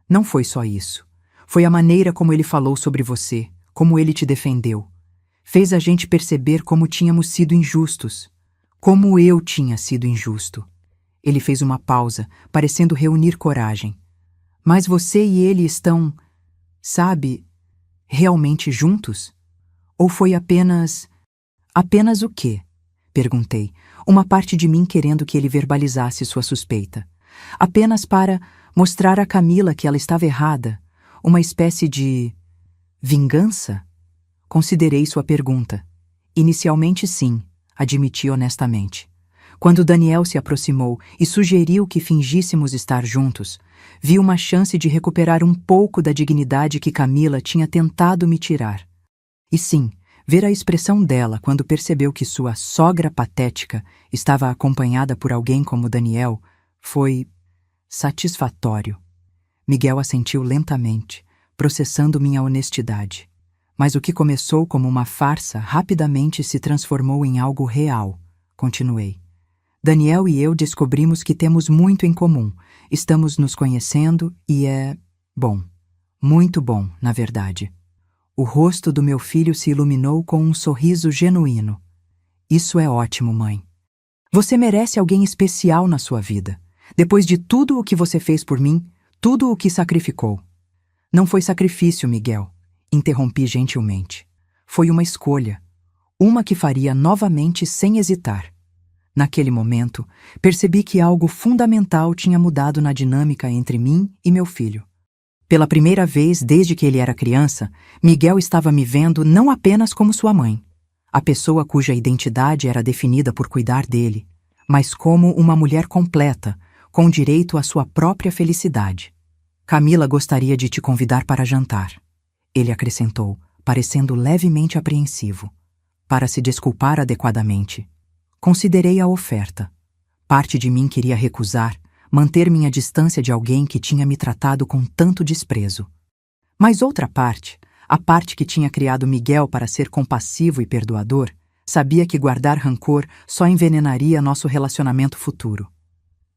Não foi só isso. Foi a maneira como ele falou sobre você, como ele te defendeu. Fez a gente perceber como tínhamos sido injustos. Como eu tinha sido injusto. Ele fez uma pausa, parecendo reunir coragem. Mas você e ele estão, sabe, realmente juntos? Ou foi apenas... Apenas o quê? Perguntei, uma parte de mim querendo que ele verbalizasse sua suspeita. Apenas para mostrar a Camila que ela estava errada. Uma espécie de... vingança? Considerei sua pergunta. Inicialmente sim, admiti honestamente. Quando Daniel se aproximou e sugeriu que fingíssemos estar juntos, vi uma chance de recuperar um pouco da dignidade que Camila tinha tentado me tirar. E sim, ver a expressão dela quando percebeu que sua sogra patética estava acompanhada por alguém como Daniel foi satisfatório. Miguel assentiu lentamente, processando minha honestidade. Mas o que começou como uma farsa rapidamente se transformou em algo real, continuei. Daniel e eu descobrimos que temos muito em comum. Estamos nos conhecendo e é... bom. Muito bom, na verdade. O rosto do meu filho se iluminou com um sorriso genuíno. Isso é ótimo, mãe. Você merece alguém especial na sua vida. Depois de tudo o que você fez por mim, tudo o que sacrificou. Não foi sacrifício, Miguel. Interrompi gentilmente. Foi uma escolha. Uma que faria novamente sem hesitar. Naquele momento, percebi que algo fundamental tinha mudado na dinâmica entre mim e meu filho. Pela primeira vez desde que ele era criança, Miguel estava me vendo não apenas como sua mãe, a pessoa cuja identidade era definida por cuidar dele, mas como uma mulher completa, com direito à sua própria felicidade. Camila gostaria de te convidar para jantar, ele acrescentou, parecendo levemente apreensivo, para se desculpar adequadamente. Considerei a oferta. Parte de mim queria recusar, manter minha distância de alguém que tinha me tratado com tanto desprezo. Mas outra parte, a parte que tinha criado Miguel para ser compassivo e perdoador, sabia que guardar rancor só envenenaria nosso relacionamento futuro.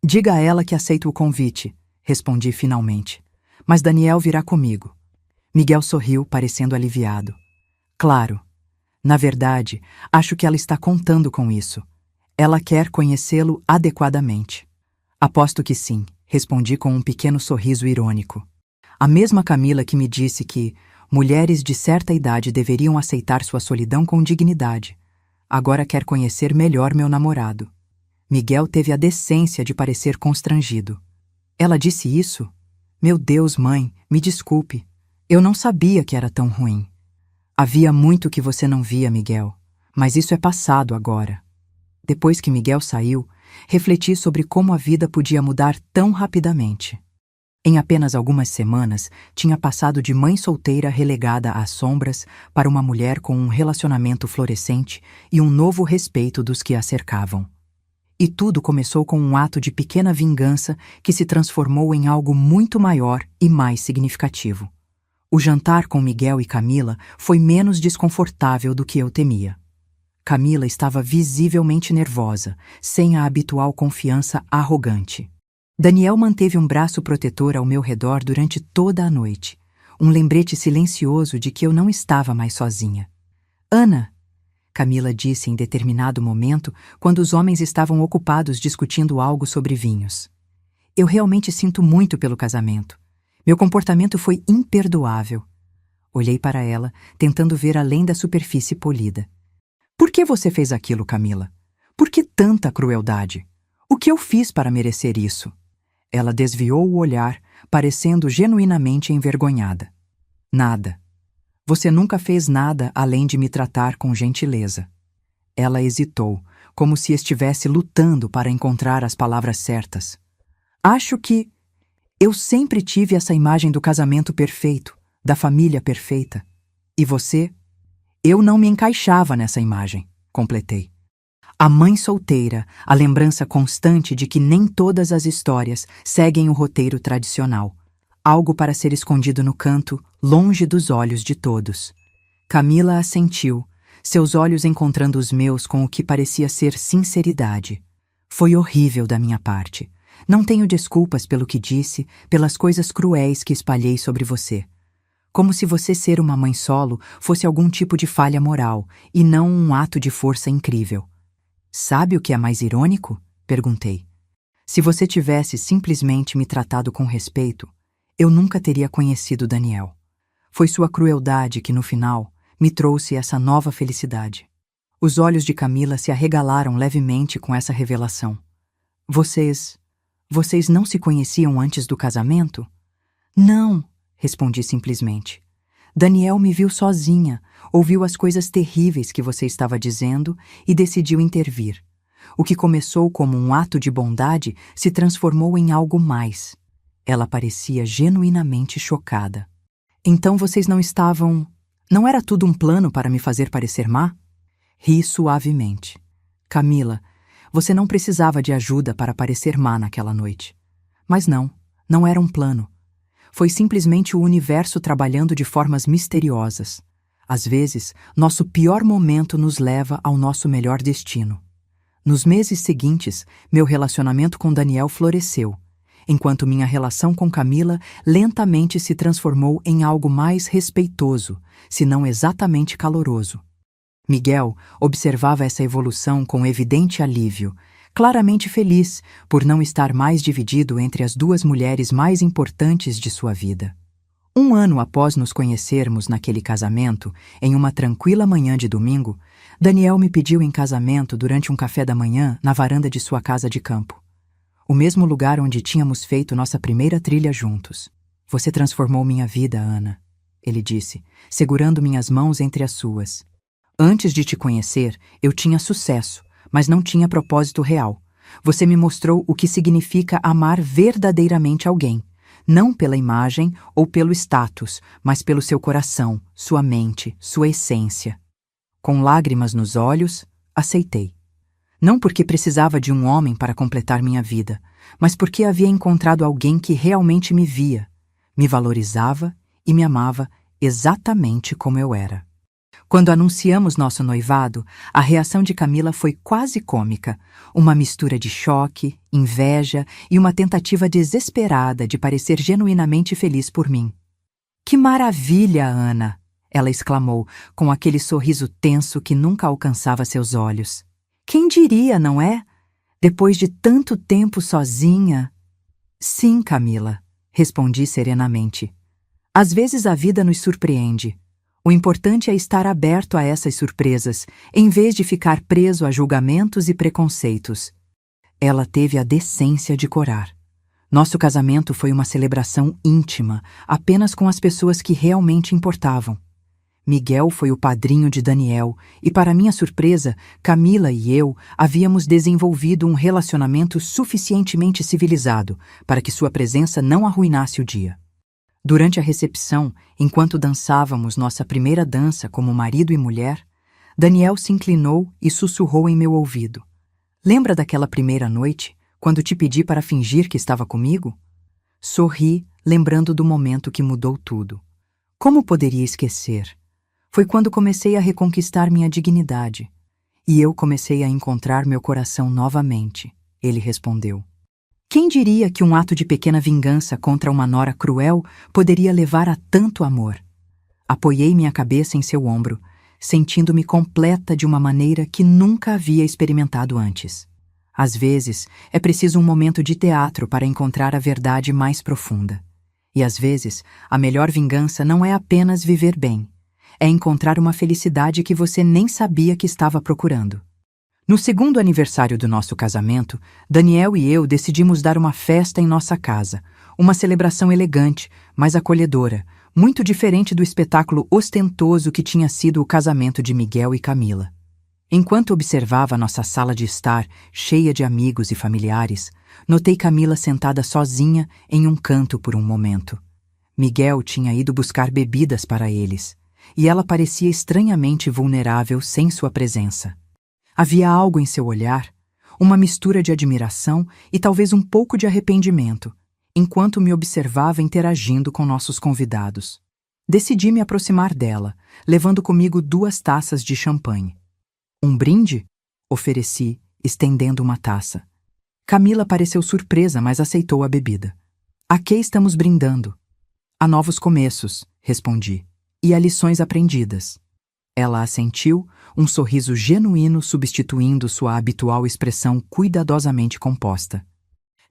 Diga a ela que aceito o convite, respondi finalmente. Mas Daniel virá comigo. Miguel sorriu, parecendo aliviado. Claro. Na verdade, acho que ela está contando com isso. Ela quer conhecê-lo adequadamente. Aposto que sim, respondi com um pequeno sorriso irônico. A mesma Camila que me disse que mulheres de certa idade deveriam aceitar sua solidão com dignidade. Agora quer conhecer melhor meu namorado. Miguel teve a decência de parecer constrangido. Ela disse isso? Meu Deus, mãe, me desculpe. Eu não sabia que era tão ruim. Havia muito que você não via, Miguel, mas isso é passado agora. Depois que Miguel saiu, refleti sobre como a vida podia mudar tão rapidamente. Em apenas algumas semanas, tinha passado de mãe solteira relegada às sombras para uma mulher com um relacionamento florescente e um novo respeito dos que a cercavam. E tudo começou com um ato de pequena vingança que se transformou em algo muito maior e mais significativo. O jantar com Miguel e Camila foi menos desconfortável do que eu temia. Camila estava visivelmente nervosa, sem a habitual confiança arrogante. Daniel manteve um braço protetor ao meu redor durante toda a noite, um lembrete silencioso de que eu não estava mais sozinha. Ana, Camila disse em determinado momento, quando os homens estavam ocupados discutindo algo sobre vinhos. Eu realmente sinto muito pelo casamento. Meu comportamento foi imperdoável. Olhei para ela, tentando ver além da superfície polida. Por que você fez aquilo, Camila? Por que tanta crueldade? O que eu fiz para merecer isso? Ela desviou o olhar, parecendo genuinamente envergonhada. Nada. Você nunca fez nada além de me tratar com gentileza. Ela hesitou, como se estivesse lutando para encontrar as palavras certas. Acho que eu sempre tive essa imagem do casamento perfeito, da família perfeita. E você? Eu não me encaixava nessa imagem, completei. A mãe solteira, a lembrança constante de que nem todas as histórias seguem o roteiro tradicional. Algo para ser escondido no canto, longe dos olhos de todos. Camila assentiu, seus olhos encontrando os meus com o que parecia ser sinceridade. Foi horrível da minha parte. Não tenho desculpas pelo que disse, pelas coisas cruéis que espalhei sobre você. Como se você ser uma mãe solo fosse algum tipo de falha moral, e não um ato de força incrível. Sabe o que é mais irônico? Perguntei. Se você tivesse simplesmente me tratado com respeito, eu nunca teria conhecido Daniel. Foi sua crueldade que, no final, me trouxe essa nova felicidade. Os olhos de Camila se arregalaram levemente com essa revelação. Vocês não se conheciam antes do casamento? Não, respondi simplesmente. Daniel me viu sozinha, ouviu as coisas terríveis que você estava dizendo e decidiu intervir. O que começou como um ato de bondade se transformou em algo mais. Ela parecia genuinamente chocada. Então vocês não estavam... Não era tudo um plano para me fazer parecer má? Ri suavemente. Camila, você não precisava de ajuda para parecer má naquela noite. Mas não era um plano. Foi simplesmente o universo trabalhando de formas misteriosas. Às vezes, nosso pior momento nos leva ao nosso melhor destino. Nos meses seguintes, meu relacionamento com Daniel floresceu, enquanto minha relação com Camila lentamente se transformou em algo mais respeitoso, se não exatamente caloroso. Miguel observava essa evolução com evidente alívio, claramente feliz por não estar mais dividido entre as duas mulheres mais importantes de sua vida. 1 ano após nos conhecermos naquele casamento, em uma tranquila manhã de domingo, Daniel me pediu em casamento durante um café da manhã na varanda de sua casa de campo. O mesmo lugar onde tínhamos feito nossa primeira trilha juntos. Você transformou minha vida, Ana, ele disse, segurando minhas mãos entre as suas. Antes de te conhecer, eu tinha sucesso, mas não tinha propósito real. Você me mostrou o que significa amar verdadeiramente alguém, não pela imagem ou pelo status, mas pelo seu coração, sua mente, sua essência. Com lágrimas nos olhos, aceitei. Não porque precisava de um homem para completar minha vida, mas porque havia encontrado alguém que realmente me via, me valorizava e me amava exatamente como eu era. Quando anunciamos nosso noivado, a reação de Camila foi quase cômica, uma mistura de choque, inveja e uma tentativa desesperada de parecer genuinamente feliz por mim. "Que maravilha, Ana!" ela exclamou, com aquele sorriso tenso que nunca alcançava seus olhos. "Quem diria, não é? Depois de tanto tempo sozinha." "Sim, Camila", respondi serenamente. "Às vezes a vida nos surpreende. O importante é estar aberto a essas surpresas, em vez de ficar preso a julgamentos e preconceitos." Ela teve a decência de corar. Nosso casamento foi uma celebração íntima, apenas com as pessoas que realmente importavam. Miguel foi o padrinho de Daniel e, para minha surpresa, Camila e eu havíamos desenvolvido um relacionamento suficientemente civilizado para que sua presença não arruinasse o dia. Durante a recepção, enquanto dançávamos nossa primeira dança como marido e mulher, Daniel se inclinou e sussurrou em meu ouvido: "Lembra daquela primeira noite, quando te pedi para fingir que estava comigo?" Sorri, lembrando do momento que mudou tudo. Como poderia esquecer? Foi quando comecei a reconquistar minha dignidade. "E eu comecei a encontrar meu coração novamente", ele respondeu. "Quem diria que um ato de pequena vingança contra uma nora cruel poderia levar a tanto amor?" Apoiei minha cabeça em seu ombro, sentindo-me completa de uma maneira que nunca havia experimentado antes. Às vezes, é preciso um momento de teatro para encontrar a verdade mais profunda. E às vezes, a melhor vingança não é apenas viver bem. É encontrar uma felicidade que você nem sabia que estava procurando. No segundo aniversário do nosso casamento, Daniel e eu decidimos dar uma festa em nossa casa, uma celebração elegante, mas acolhedora, muito diferente do espetáculo ostentoso que tinha sido o casamento de Miguel e Camila. Enquanto observava nossa sala de estar, cheia de amigos e familiares, notei Camila sentada sozinha em um canto por um momento. Miguel tinha ido buscar bebidas para eles, e ela parecia estranhamente vulnerável sem sua presença. Havia algo em seu olhar, uma mistura de admiração e talvez um pouco de arrependimento, enquanto me observava interagindo com nossos convidados. Decidi me aproximar dela, levando comigo 2 taças de champanhe. "Um brinde?" ofereci, estendendo uma taça. Camila pareceu surpresa, mas aceitou a bebida. "A que estamos brindando?" "A novos começos", respondi. "E a lições aprendidas." Ela assentiu, um sorriso genuíno substituindo sua habitual expressão cuidadosamente composta.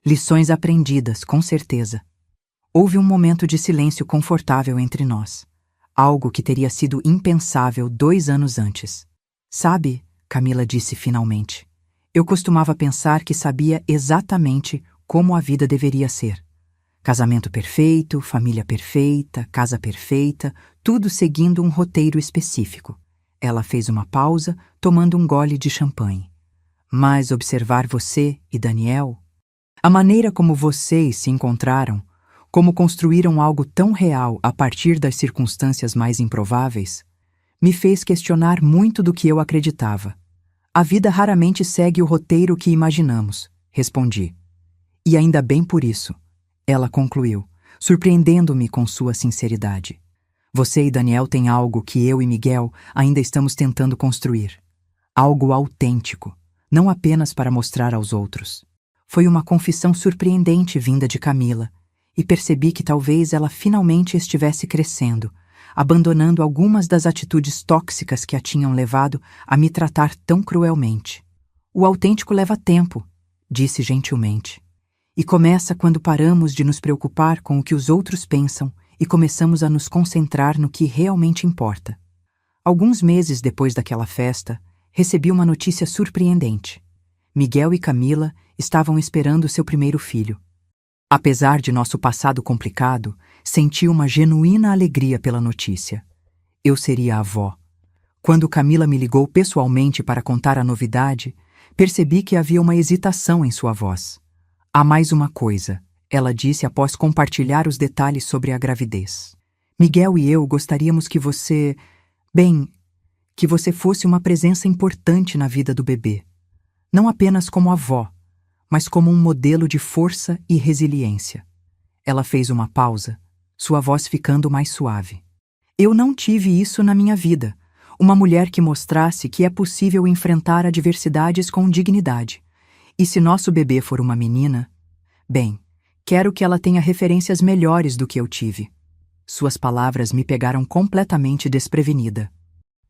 "Lições aprendidas, com certeza." Houve um momento de silêncio confortável entre nós, algo que teria sido impensável 2 anos antes. "Sabe", Camila disse finalmente, "eu costumava pensar que sabia exatamente como a vida deveria ser. Casamento perfeito, família perfeita, casa perfeita, tudo seguindo um roteiro específico." Ela fez uma pausa, tomando um gole de champanhe. "Mas observar você e Daniel, a maneira como vocês se encontraram, como construíram algo tão real a partir das circunstâncias mais improváveis, me fez questionar muito do que eu acreditava. A vida raramente segue o roteiro que imaginamos", respondi. "E ainda bem por isso", ela concluiu, surpreendendo-me com sua sinceridade. "Você e Daniel têm algo que eu e Miguel ainda estamos tentando construir. Algo autêntico, não apenas para mostrar aos outros." Foi uma confissão surpreendente vinda de Camila, e percebi que talvez ela finalmente estivesse crescendo, abandonando algumas das atitudes tóxicas que a tinham levado a me tratar tão cruelmente. "O autêntico leva tempo", disse gentilmente. "E começa quando paramos de nos preocupar com o que os outros pensam e começamos a nos concentrar no que realmente importa." Alguns meses depois daquela festa, recebi uma notícia surpreendente. Miguel e Camila estavam esperando seu primeiro filho. Apesar de nosso passado complicado, senti uma genuína alegria pela notícia. Eu seria a avó. Quando Camila me ligou pessoalmente para contar a novidade, percebi que havia uma hesitação em sua voz. "Há mais uma coisa", ela disse após compartilhar os detalhes sobre a gravidez. "Miguel e eu gostaríamos que que você fosse uma presença importante na vida do bebê. não apenas como avó, mas como um modelo de força e resiliência. Ela fez uma pausa, sua voz ficando mais suave. Eu não tive isso na minha vida. Uma mulher que mostrasse que é possível enfrentar adversidades com dignidade. E se nosso bebê for uma menina, bem, quero que ela tenha referências melhores do que eu tive. Suas palavras me pegaram completamente desprevenida.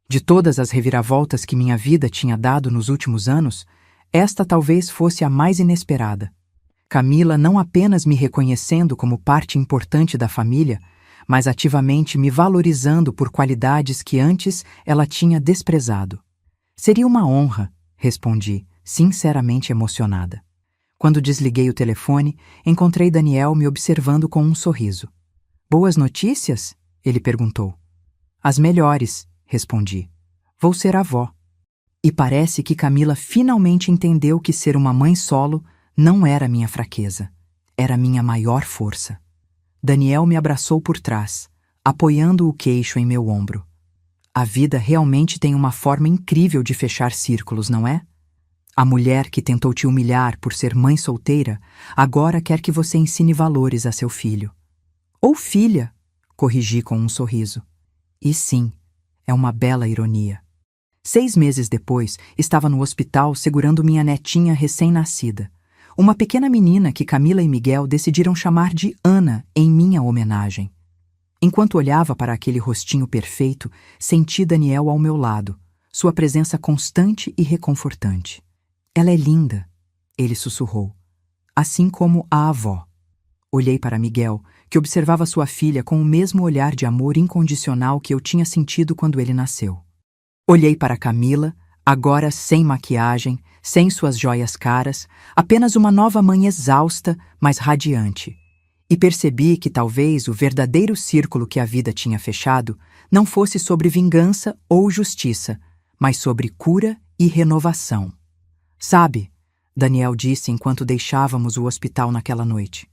De todas as reviravoltas que minha vida tinha dado nos últimos anos, esta talvez fosse a mais inesperada. Camila não apenas me reconhecendo como parte importante da família, mas ativamente me valorizando por qualidades que antes ela tinha desprezado. Seria uma honra, respondi, sinceramente emocionada. Quando desliguei o telefone, encontrei Daniel me observando com um sorriso. Boas notícias? Ele perguntou. As melhores, respondi. Vou ser avó. E parece que Camila finalmente entendeu que ser uma mãe solo não era minha fraqueza, era minha maior força. Daniel me abraçou por trás, apoiando o queixo em meu ombro. A vida realmente tem uma forma incrível de fechar círculos, não é? A mulher que tentou te humilhar por ser mãe solteira agora quer que você ensine valores a seu filho. Ou filha, corrigi com um sorriso. E sim, é uma bela ironia. 6 meses depois, estava no hospital segurando minha netinha recém-nascida. Uma pequena menina que Camila e Miguel decidiram chamar de Ana em minha homenagem. Enquanto olhava para aquele rostinho perfeito, senti Daniel ao meu lado, sua presença constante e reconfortante. Ela é linda, ele sussurrou, assim como a avó. Olhei para Miguel, que observava sua filha com o mesmo olhar de amor incondicional que eu tinha sentido quando ele nasceu. Olhei para Camila, agora sem maquiagem, sem suas joias caras, apenas uma nova mãe exausta, mas radiante. E percebi que talvez o verdadeiro círculo que a vida tinha fechado não fosse sobre vingança ou justiça, mas sobre cura e renovação. Sabe, Daniel disse enquanto deixávamos o hospital naquela noite.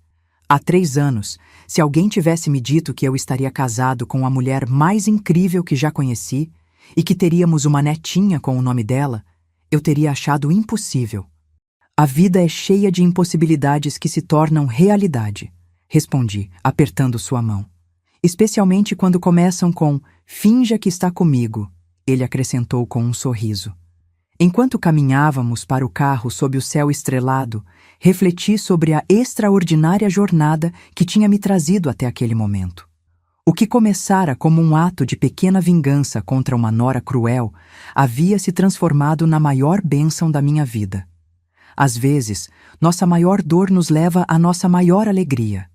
Há 3 anos, se alguém tivesse me dito que eu estaria casado com a mulher mais incrível que já conheci e que teríamos uma netinha com o nome dela, eu teria achado impossível. A vida é cheia de impossibilidades que se tornam realidade, respondi, apertando sua mão. Especialmente quando começam com "finja que está comigo", ele acrescentou com um sorriso. Enquanto caminhávamos para o carro sob o céu estrelado, refleti sobre a extraordinária jornada que tinha me trazido até aquele momento. O que começara como um ato de pequena vingança contra uma nora cruel havia se transformado na maior bênção da minha vida. Às vezes, nossa maior dor nos leva à nossa maior alegria.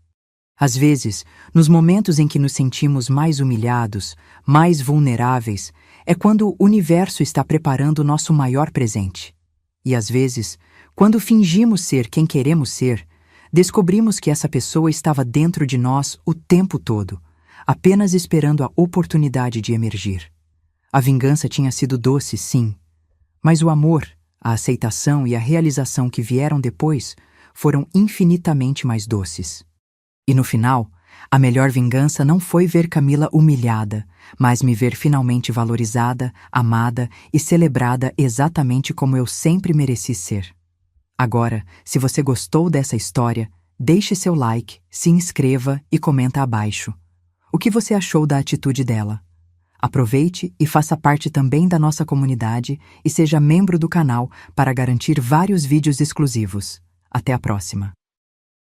Às vezes, nos momentos em que nos sentimos mais humilhados, mais vulneráveis, é quando o universo está preparando nosso maior presente. E às vezes, quando fingimos ser quem queremos ser, descobrimos que essa pessoa estava dentro de nós o tempo todo, apenas esperando a oportunidade de emergir. A vingança tinha sido doce, sim, mas o amor, a aceitação e a realização que vieram depois foram infinitamente mais doces. E no final, a melhor vingança não foi ver Camila humilhada, mas me ver finalmente valorizada, amada e celebrada exatamente como eu sempre mereci ser. Agora, se você gostou dessa história, deixe seu like, se inscreva e comenta abaixo. O que você achou da atitude dela? Aproveite e faça parte também da nossa comunidade e seja membro do canal para garantir vários vídeos exclusivos. Até a próxima!